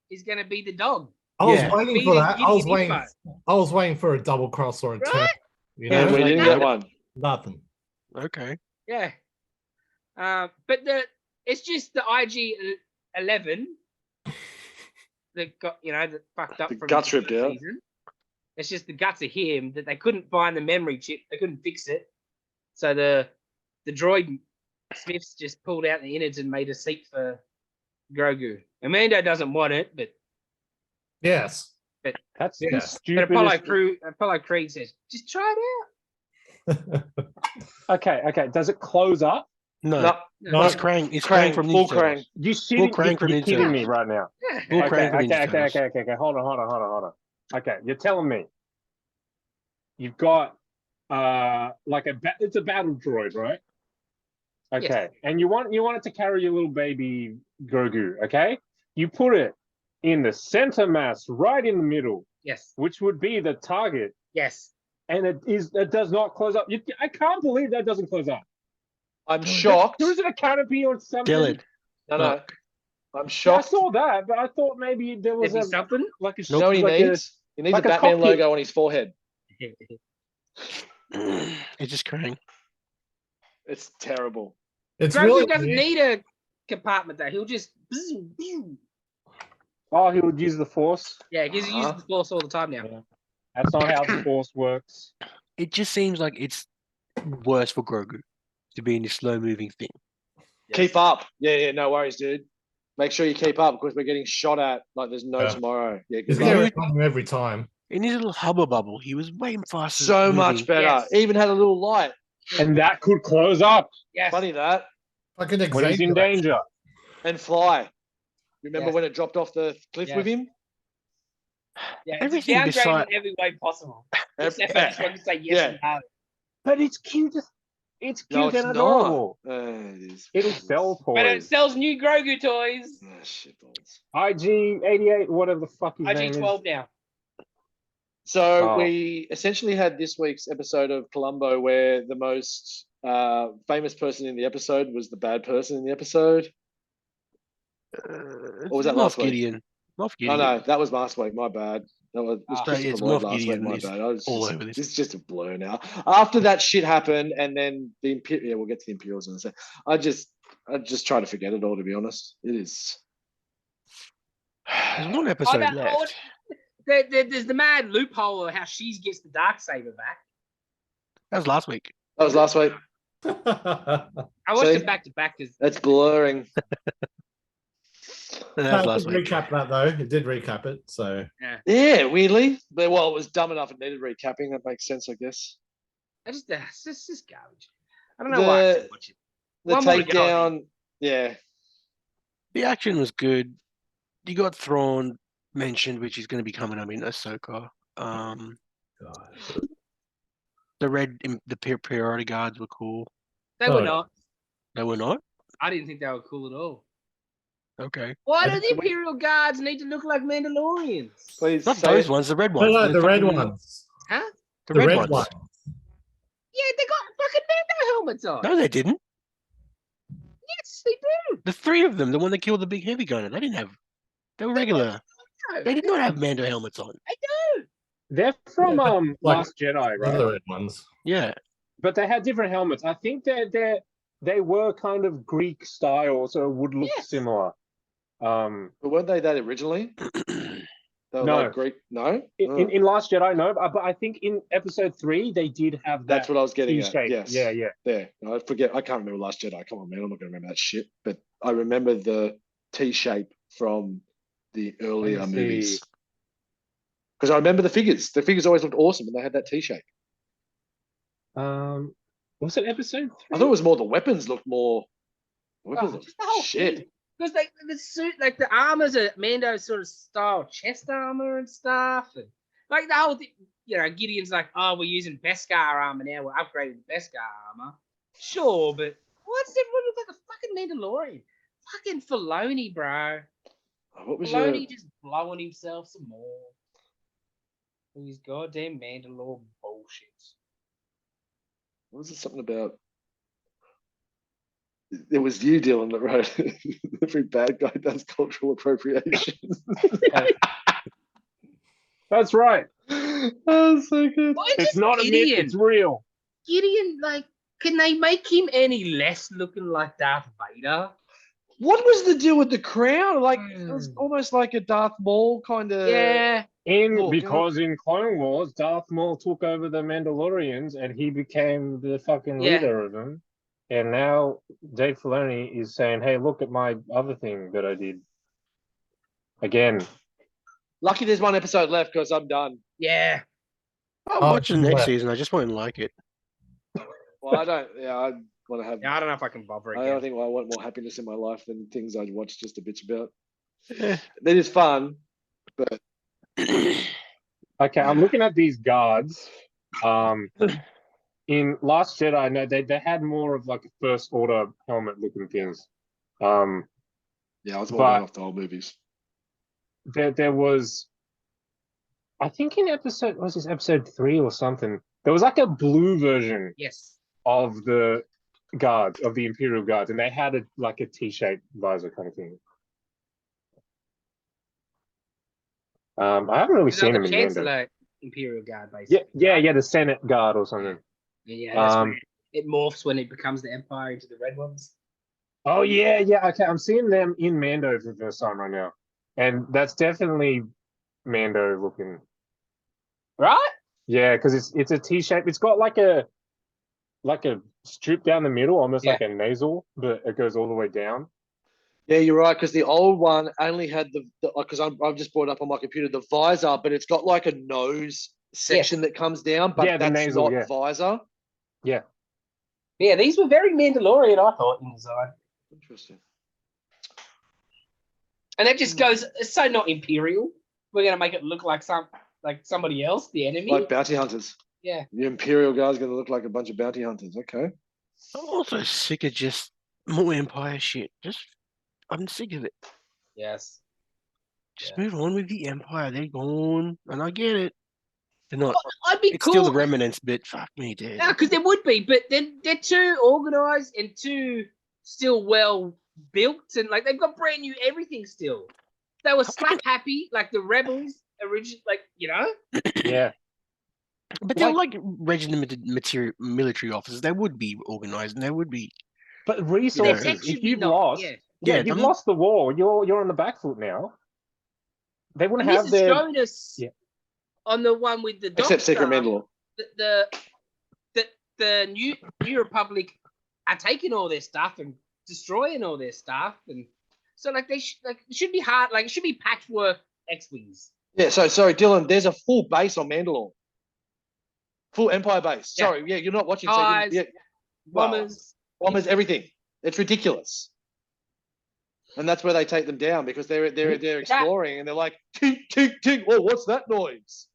is going to be the dog? I was Yeah. waiting for that. Gideon info. I was waiting for a double cross or a turn. Right? You Yeah, know, We like didn't that. get one. nothing. Okay. Yeah. But it's just the IG 11 that got that fucked up The from guts ripped the out. season. It's just the guts of him that they couldn't find the memory chip. They couldn't fix it. So the droid Smiths just pulled out the innards and made a seat for Grogu. Amando doesn't want it, but Yes. That's the Yeah. but stupidest. Apollo Creed says, just try it out. Okay. Does it close up? No, No. it's Krang. It's Krang from full Ninja Turtles. Krang. You Full Krang from you're Ninja kidding me Turtles. right now. Full Yeah. Krang from Ninja Turtles. Okay. Hold on. Okay, you're telling me you've got it's a battle droid, right? Okay, Yes. and you want it to carry your little baby Grogu. Okay, you put it in the center mass, right in the middle, Yes. which would be the target, Yes. and it does not close up. I can't believe that doesn't close up. I'm shocked. There isn't a canopy or something. Dylan. No. I'm Yeah, I shocked. saw that, but I thought maybe there was There'd be something. like a You know what he like needs? He needs like a a Batman cockpit. logo on his forehead. It's just Krang. It's terrible. It's Grogu really doesn't weird. need a compartment though. He'll just Oh, he would use the Force. yeah, because he uses the Force all the time now. Yeah. That's not how the Force works. It just seems like it's worse for Grogu to be in this slow-moving thing. Yes. Keep up. Yeah, no worries, dude. Make sure you keep up because we're getting shot at like there's no Yeah. tomorrow. Yeah, It's good Yeah. luck. coming every time. In his little hubba bubble, he was way faster. So moving. much better. Yes. Even had a little light. And that could close up Yes. Funny that. Fucking when he's in danger. And fly. Remember Yes. when it dropped off the cliff Yes. with him? Yeah, Everything it's a downgrade beside- in every way possible. Ev- Except for just want to say yes Yeah. and no. But it's cute. It's cute No, it's and not. adorable. It is. It'll sell But it toys. sells new Grogu toys. Oh, shitballs. IG-88, whatever the fuck his name is. IG-12 now. So Oh. we essentially had this week's episode of Columbo where the most famous person in the episode was the bad person in the episode. Or was that last week? Gideon? Moff Oh Gideon. no, that was last week. My bad. That was Ah, Christopher it's Lloyd Moff last week. Gideon. My He's bad. I was all just, over this. It's just a blur now. After that shit happened, and then the Imperial. Yeah, we'll get to the Imperials in a second. I just try to forget it all. To be honest, it is. There's one episode left. There's the mad loophole of how she gets the Darksaber back. That was last week. That was last week. I watched See? it back to back because That's blurring. That No, was it last did week. recap that though. It did recap it. So Yeah, weirdly. But, well, it was dumb enough it needed recapping. That makes sense, I guess. it's just garbage. I don't know why I still watch it. The One more to go, I takedown. Yeah. The action was good. You got Thrawn mentioned, which is going to be coming up in Ahsoka. The priority guards were cool. They were Oh. not. They were not? I didn't think they were cool at all. Okay. Why I do the think- Imperial Guards need to look like Mandalorians? Please Not say those it. ones, the red no, ones. no, the red fucking- ones. Huh? The, The red, red ones. one. Yeah, they got fucking Mando helmets on. No, they didn't. Yes, they do. The three of them, the one that killed the big heavy gunner, they didn't have. They were regular. They did not have Mando helmets on. They're from Yeah, like- Last Jedi, The right? red ones. Yeah. But they had different helmets. I think they were kind of Greek style, so it would look Yes. similar. But weren't they that originally? They were No. like Greek. No? In Last Jedi, no, but I think in Episode 3 they did have that. That's what I was getting at. T-shape. Yes. Yeah. There. I forget. I can't remember Last Jedi. Come on, man. I'm not going to remember that shit. But I remember the T shape from the earlier Let me movies. see. Because I remember the figures. The figures always looked awesome and they had that T shape. Was it Episode 3? I thought it was more the weapons looked more. Weapons Oh, looked just the whole shit. thing. Because the suit, like the armor's a Mando sort of style chest armor and stuff, and like the whole thing. You know, Gideon's like, "Oh, we're using Beskar armor now. We're upgrading the Beskar armor." Sure, but why does everyone look like a fucking Mandalorian? Fucking Filoni, bro. What was your? Filoni just blowing himself some more. These goddamn Mandalore bullshit. What was it? Something about? It was you, Dylan, that wrote every bad guy does cultural appropriation. That's right. Oh, so good. Why It's just not a myth, Gideon? it's real. Gideon, like, can they make him any less looking like Darth Vader? What was the deal with the crown? Like, it was almost like a Darth Maul kind of. Yeah. Because in Clone Wars, Darth Maul took over the Mandalorians and he became the fucking leader of them. And now Dave Filoni is saying, hey, look at my other thing that I did. Again. Lucky there's one episode left because I'm done. Yeah. I'll watch the next season. I just won't like it. Well, I don't. Yeah, I want to have. Yeah, I don't know if I can bother again. I think I want more happiness in my life than things I'd watch just a bitch about. That is fun, but okay, I'm looking at these guards. In Last Jedi, I know they had more of like a First Order helmet looking things. Yeah, I was more going off the old movies. There was, I think in episode 3 or something, there was like a blue version of the guards, of the Imperial Guards, and they had like a T-shaped visor kind of thing. I haven't really seen them in Chancellor Imperial Guard, basically. Yeah, the Senate Guard or something. Yeah, that's where it morphs when it becomes the Empire into the red ones. Oh yeah, okay. I'm seeing them in Mando for the first time right now, and that's definitely Mando looking. Right? Yeah, because it's a T-shape. It's got like a strip down the middle, almost like a nasal, but it goes all the way down. Yeah, you're right. Because the old one only had because I've just brought it up on my computer the visor, but it's got like a nose section that comes down, but that's nasal, not visor. Yeah. Yeah, these were very Mandalorian, I thought, in design. Interesting. And that just goes, it's so not Imperial. We're going to make it look like somebody else, the enemy. Like bounty hunters. Yeah. The Imperial Guard's going to look like a bunch of bounty hunters. Okay. I'm also sick of just more Empire shit. I'm sick of it. Yes. Just move on with the Empire. They're gone. And I get it. They're not. I'd be it's cool. Still the remnants, but fuck me, dude. No, because there would be, but they're too organized and too still well built, and like they've got brand new everything still. They were slap happy, like the rebels originally, like Yeah. But they're like regimented military officers. They would be organized, and they would be. But resources, if you've lost, you've lost the war. You're on the back foot now. They wouldn't have their. Shown us on the one with the Doctor, except Secret Mandalore. The New Republic are taking all their stuff and destroying all their stuff, and so like it should be hard. Like it should be patchwork X-wings. Yeah. So sorry, Dylan. There's a full base on Mandalore. Full Empire base. Yeah. Sorry, you're not watching. Bombers, everything. It's ridiculous. And that's where they take them down because they're exploring and they're like, tink, tink, tink. Whoa, what's that noise?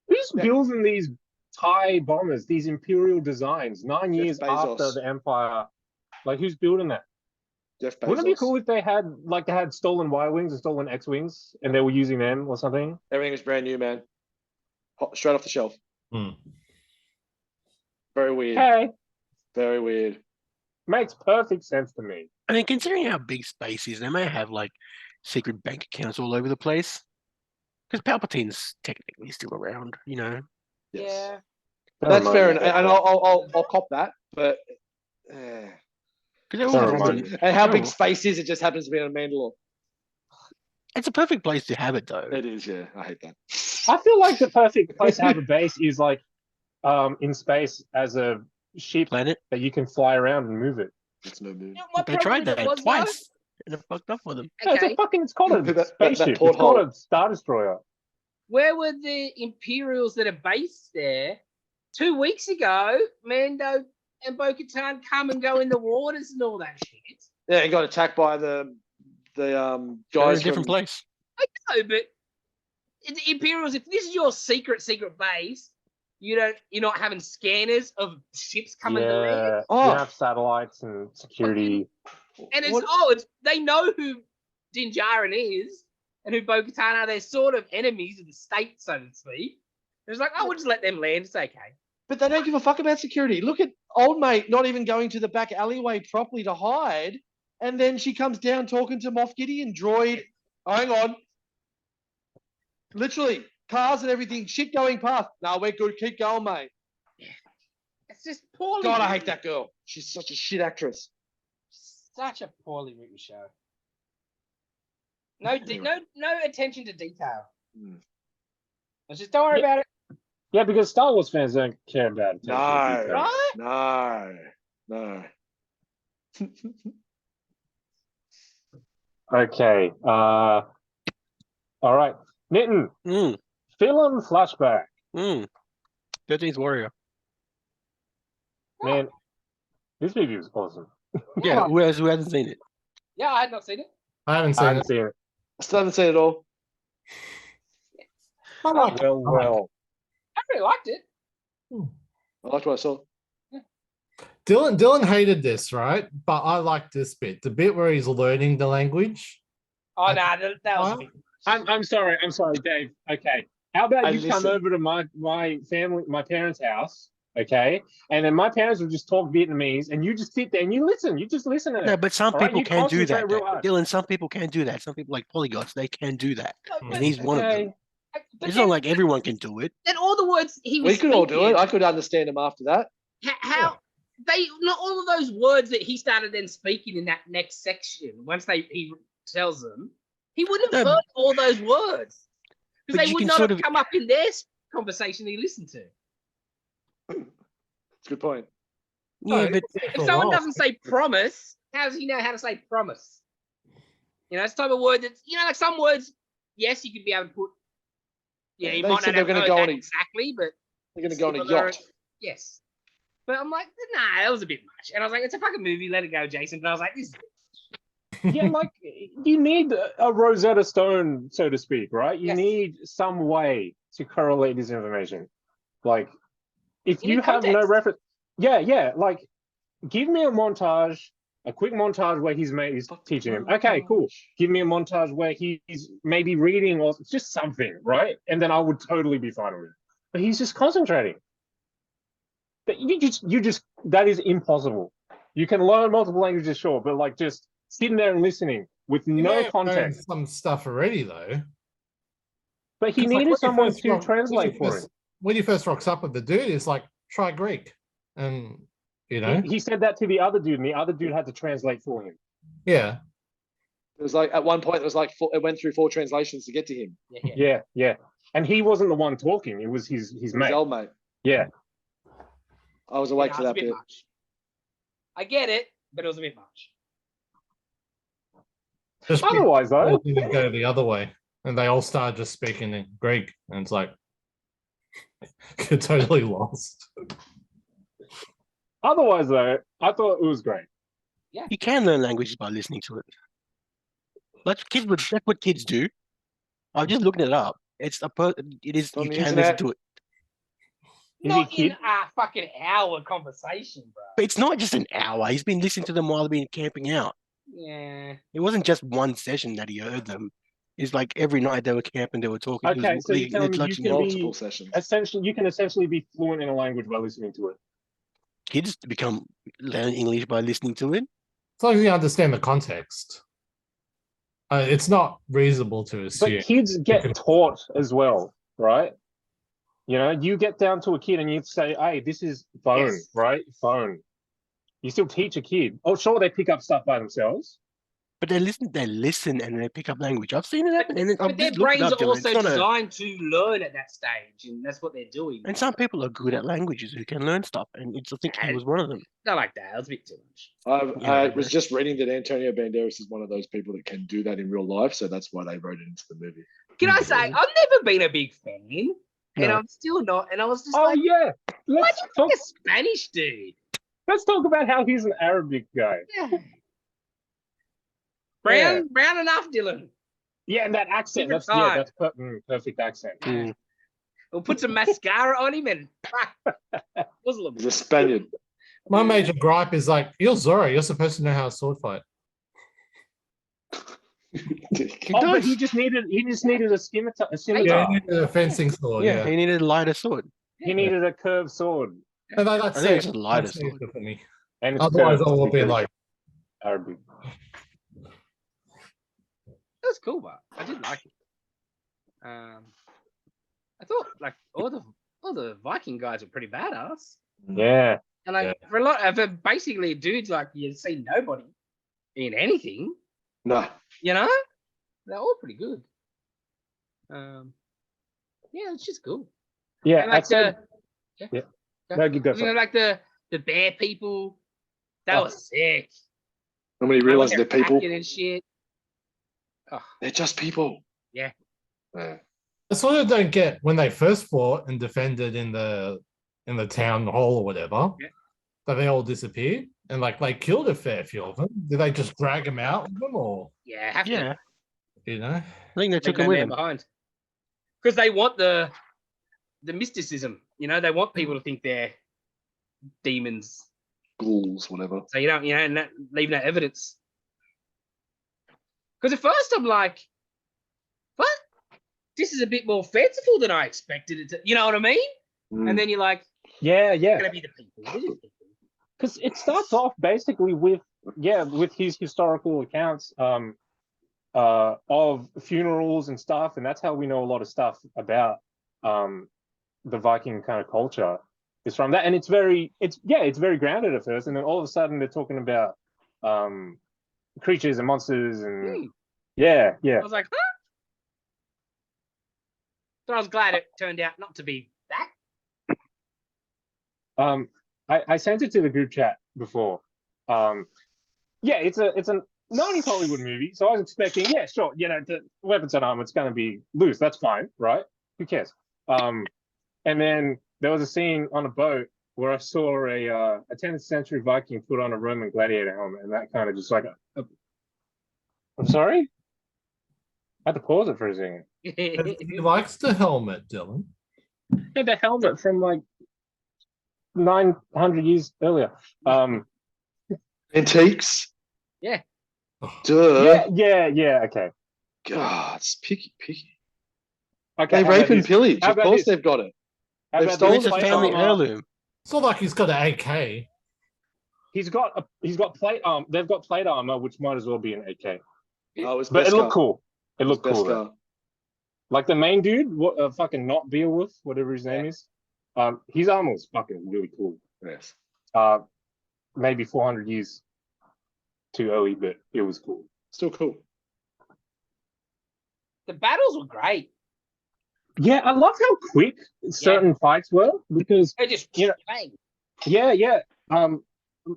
Who's building these TIE bombers, these Imperial designs, 9 years after the Empire? Like, who's building that? Jeff Bezos. Wouldn't it be cool if they had stolen Y-wings and stolen X-wings and they were using them or something? Everything was brand new, man. Straight off the shelf. Very weird. Hey. Very weird. Makes perfect sense to me. I mean, considering how big space is, they may have like secret bank accounts all over the place. Because Palpatine's technically still around, Yes. Yeah. That's fair, and I'll cop that. But and how big space is it? Just happens to be on Mandalore. It's a perfect place to have it, though. It is, yeah. I hate that. I feel like the perfect place to have a base is like in space as a ship planet that you can fly around and move it. It's no move. They tried that twice, and it fucked up for them. Okay. It's called a spaceship. It's called a Star Destroyer. Where were the Imperials that are based there? 2 weeks ago, Mando and Bo-Katan come and go in the waters and all that shit. Yeah, he got attacked by the guys in a different place. I know, but the Imperials, if this is your secret base, you're not having scanners of ships coming to land. You have satellites and security. And they know who Din Djarin is, and who Bo-Katan are, they're sort of enemies of the state, so to speak. It's like, oh, we'll just let them land. It's okay. But they don't give a fuck about security. Look at old mate not even going to the back alleyway properly to hide. And then she comes down talking to Moff Gideon, droid. Oh, hang on. Literally, cars and everything, shit going past. No, we're good. Keep going, mate. It's just poorly God, I written. hate that girl. She's such a shit actress. Such a poorly written show. No attention to detail. Let's just don't worry about it. Yeah, because Star Wars fans don't care about it. Right? No. Okay. All right. Nitin, film Flashback. 13th Warrior. Man, this movie was awesome. Yeah, who hasn't seen it? Yeah, I had not seen it. I haven't seen it. seen it. I still haven't seen it all. I like it. Well. I really liked it. I liked what I saw. Dylan hated this, right? But I liked this bit. The bit where he's learning the language. Oh, no, that was a bit I'm sorry, Dave. Okay. How about you come listen. over to my parents' house, okay? And then my parents will just talk Vietnamese and you just sit there and you listen. You just listen to it. No, but some people You can do that. concentrate real hard. Dylan, some people can do that. Some people like polyglots, they can do that. But And he's one of them. But It's not like everyone can do it. then all the words he was We could all do speaking, it. I could understand him after that. How they not all of those words that he started then speaking in that next section. Once he tells them, he wouldn't have No, heard all those words but because they you would can not sort have of- come up in their conversation he listened to. It's a good point. Yeah, but If someone doesn't say promise, how does he know how to say promise? You know, it's the type of word that's like some words. Yes, you could be able to put. Yeah, you They might said not they're have gonna heard go that on a- exactly, but They're going to go on a Similar- yacht. yes. But I'm like, nah, that was a bit much. And I was like, it's a fucking movie, let it go, Jason. But I was like, this is Yeah, like you need a Rosetta Stone, so to speak, right? You Yes. need some way to correlate this information. Like, if You you need have no context. reference, like, give me a quick montage where he's teaching him. Okay, cool. Give me a montage where he's maybe reading or just something, right? And then I would totally be fine with it. But he's just concentrating. But you just that is impossible. You can learn multiple languages, sure, but like just sitting there and listening with You may no have known context. some stuff already, though. But he 'Cause, like, needed when you someone first to rock- translate for him. When you first rocks up with the dude, it's like, try Greek. And, you know, He said that to the other dude, and the other dude had to translate for him. yeah. It was like, at one point, it was like, it went through 4 translations to get to him. Yeah. And he wasn't the one talking. It was his His mate. old mate. Yeah. I was awake it for was a that bit bit. much. I get it, but it was a bit much. Just Otherwise, though, didn't go the other way. And they all started just speaking in Greek. And it's like, you're totally lost. I thought it was great. you can learn languages by listening to it. That's what kids do. I'm just looking it up. It is On you the can internet. listen to it. Is Not he in kid? a fucking hour conversation, bro. But it's not just an hour. He's been listening to them while they've been camping out. Yeah. It wasn't just one session that he heard them. It's like every night they were camping, they were talking. He was Okay, so you're telling me you introducing can them. Multiple sessions. You can essentially be fluent in a language by listening to it. Kids learn English by listening to it. As long as you understand the context. It's not reasonable to assume. But kids get taught as well, right? You know, you get down to a kid and you say, hey, this is phone, Yes. right? Phone. You still teach a kid. Oh, sure, they pick up stuff by themselves. But they listen and they pick up language. I've seen it happen. And then But I've their just looked it brains up, are Dylan. also It's not a- designed to learn at that stage, and that's what they're doing. And some people are good at languages who can learn stuff. And I think he was one of them. Not like that. It was a bit too much. I was just reading that Antonio Banderas is one of those people that can do that in real life, so that's why they wrote it into the movie. Can I say, I've never been a big fan, and No. I'm still not. And I was just Oh, like, yeah. why Let's do you talk, think a Spanish dude? let's talk about how he's an Arabic guy. Yeah. Yeah. Brown enough, Dylan. Yeah, and that accent. Different That's time. perfect accent. Mm. We'll put some mascara on him and Muslim. He's a Spaniard. My major gripe is like, you're Zoro. You're supposed to know how to sword fight. But he just needed a scimitar. Yeah, he needed a fencing sword. Yeah. He needed a lighter sword. He needed a curved sword. And that's I think it. it's a lighter That's sword. it for me. And it's Otherwise, curved I will be because like, Arabic. That's cool, but I did like it. I thought like all the Viking guys were pretty badass. Yeah. And like for a lot of basically dudes like you see nobody in anything. No. You know? They're all pretty good. Yeah, it's just cool. Yeah, and like No, you go. you know, like the bear people, that was sick. When we realize they're people. And shit. Oh. They're just people. Yeah. Yeah. I sort of don't get when they first fought and defended in the town hall or whatever, that they all disappeared and like they killed a fair few of them. Did they just drag them out with them or? Yeah, have to. You know, I think they took him with them behind because they want the mysticism. You know, they want people to think they're demons, ghouls, whatever. So you don't, and that leave no evidence. Because at first I'm like, what? This is a bit more fanciful than I expected it to. You know what I mean? And then you're like, yeah, gonna be the people. Because it starts off basically with his historical accounts of funerals and stuff, and that's how we know a lot of stuff about the Viking kind of culture is from that. And it's very grounded at first, and then all of a sudden they're talking about creatures and monsters and I was like, huh? So I was glad it turned out not to be that. I sent it to the group chat before. It's a 90s Hollywood movie, so I was expecting, the weapons and armor, it's going to be loose. That's fine, right? Who cares? And then there was a scene on a boat where I saw a 10th century Viking put on a Roman gladiator helmet, and that kind of just like I'm sorry? I had to pause it for a second. he likes the helmet, Dylan. Yeah, the helmet from like 900 years earlier. Antiques. Yeah. Duh. Yeah. Okay. God, it's picky. Okay. They rape and pillage. Of course, they've got it. They've stolen a family heirloom. It's not like he's got an AK. He's got plate armor. They've got plate armor, which might as well be an AK. Oh, it's but it looked cool. It looked cool. Though. Like the main dude, fucking not Beowulf, whatever his name is. His armor was fucking really cool. Yes. Maybe 400 years too early, but it was cool. Still cool. The battles were great. Yeah, I love how quick certain fights were because they just bang. Yeah.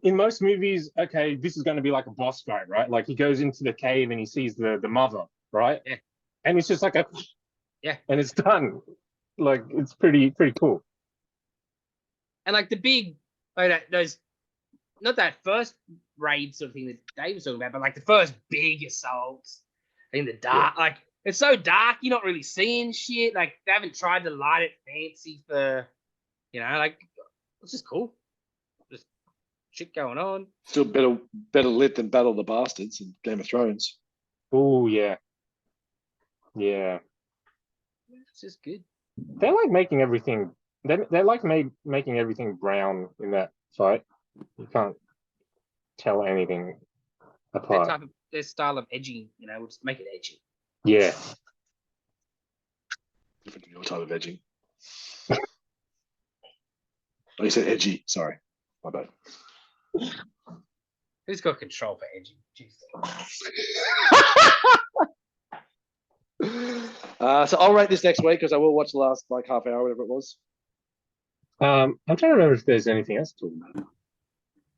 In most movies, okay, this is going to be like a boss fight, right? Like he goes into the cave and he sees the mother, right? Yeah. And it's just like and it's done. Like it's pretty cool. And like the big, like those, not that first raid sort of thing that Dave was talking about, but like the first big assaults in the dark, like it's so dark, you're not really seeing shit. Like they haven't tried to light it fancy for, like it's just cool. Just shit going on. Still better lit than Battle of the Bastards in Game of Thrones. Oh yeah. Yeah. It's just good. They like making everything. They like making everything brown in that fight. You can't tell anything apart. Their style of edging, we'll just make it edgy. Yeah. Different to your type of edging. Oh, you said edgy. Sorry, my bad. Who's got control for edging? Jesus. So I'll rate this next week because I will watch the last half hour, whatever it was. I'm trying to remember if there's anything else to talk about.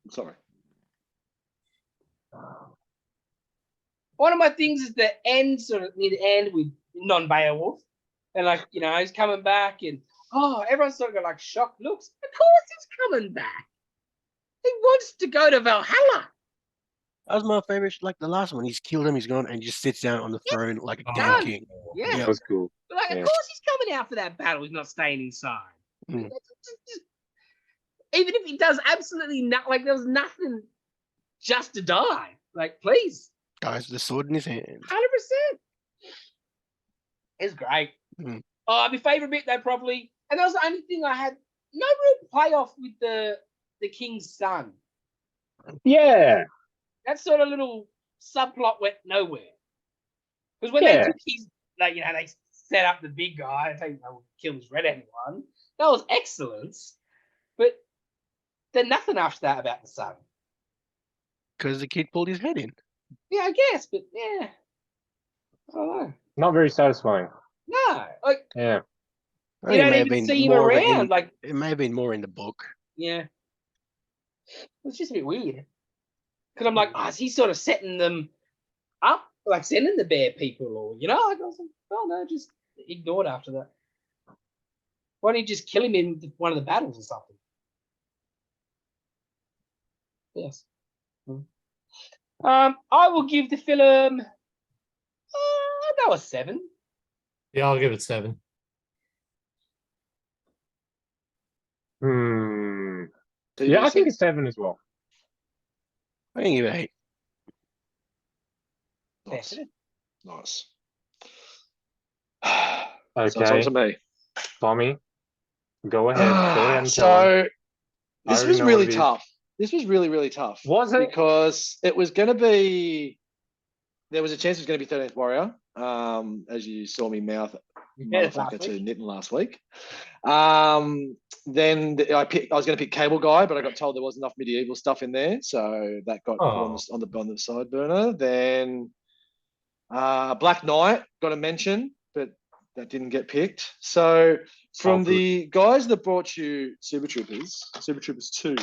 I'm sorry. One of my things is the end, sort of near the end with non-Beowulf, and he's coming back, and everyone's sort of got like shocked looks. Of course he's coming back. He wants to go to Valhalla. That was my favorite. Like the last one, he's killed him. He's gone and just sits down on the throne like a damn king. Yeah, that was cool. But of course he's coming out for that battle. He's not staying inside. Even if he does absolutely nothing, like there was nothing just to die. Like, please. Dies with a sword in his hand. 100%. It's great. Mm. Oh, my favorite bit though, probably, and that was the only thing I had no real payoff with the king's son. Yeah. That sort of little subplot went nowhere. Because when Yeah. they took his, like, you know, they set up the big guy and they kill his redheaded one. That was excellent. But then nothing after that about the son. Because the kid pulled his head in. Yeah, I guess, but yeah. I don't know. Not very satisfying. No. Like, Yeah. I you think it don't may have even been see him more of it around. Like, it may have been more in the book. yeah. It's just a bit weird. Because I'm like, oh, is he sort of setting them up? Like sending the bear people, or, you know? Like, I was like, oh, no, just ignored after that. Why don't you just kill him in one of the battles or something? Yes. I will give the film. That was 7. Yeah, I'll give it 7. Yeah, I think it's 7 as well. I think give it 8. Nice. Nice. Okay. So it's on to me. Tommy, go ahead. Go ahead and tell him. So this I was know really what it is. tough. This was really, really tough. Was it? Because it was going to be, there was a chance it was going to be 13th Warrior, as you saw me mouth motherfucker to Nitin last week. Then I was going to pick Cable Guy, but I got told there wasn't enough medieval stuff in there, so that got put on the side burner. Then Black Knight got a mention, but that didn't get picked. So from the guys that brought you Super Troopers 2,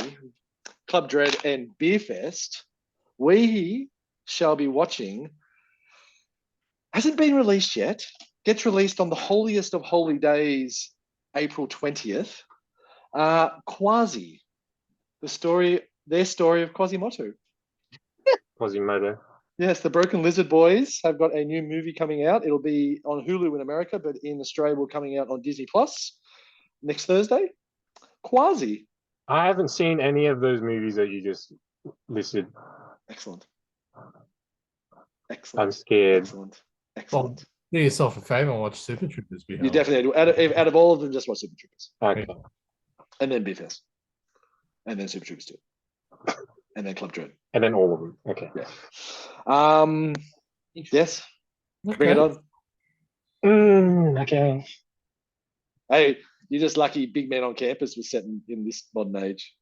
Club Dread, and Beer Fest, we shall be watching. Hasn't been released yet. Gets released on the holiest of holy days, April 20th. Quasi, their story of Quasimodo. Quasimodo. Yes, the Broken Lizard Boys have got a new movie coming out. It'll be on Hulu in America, but in Australia, will coming out on Disney Plus next Thursday. Quasi. I haven't seen any of those movies that you just listed. Excellent. I'm scared. Well, do yourself a favor and watch Super Troopers. You definitely do. Out of all of them, just watch Super Troopers. Okay. And then BFS. And then Super Troopers 2. And then Club Dread. And then all of them. Okay. Yeah. Yes. Okay. Bring it on. Okay. Hey, you're just lucky Big Man on Campus was set in this modern age.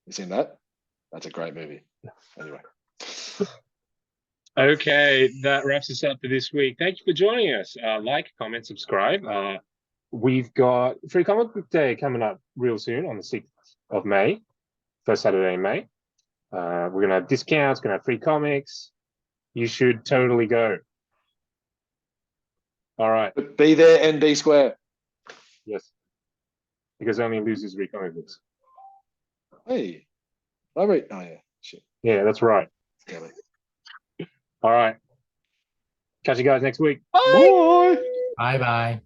You seen that? That's a great movie. Anyway. Okay, that wraps us up for this week. Thank you for joining us. Like, comment, subscribe. We've got Free Comic Book Day coming up real soon on the 6th of May, first Saturday in May. We're going to have discounts, going to have free comics. You should totally go. All right. But be there and be square. Yes. Because only losers read comic books. Hey. Oh, yeah. Shit. Yeah, that's right. All right. Catch you guys next week. Bye. Bye-bye.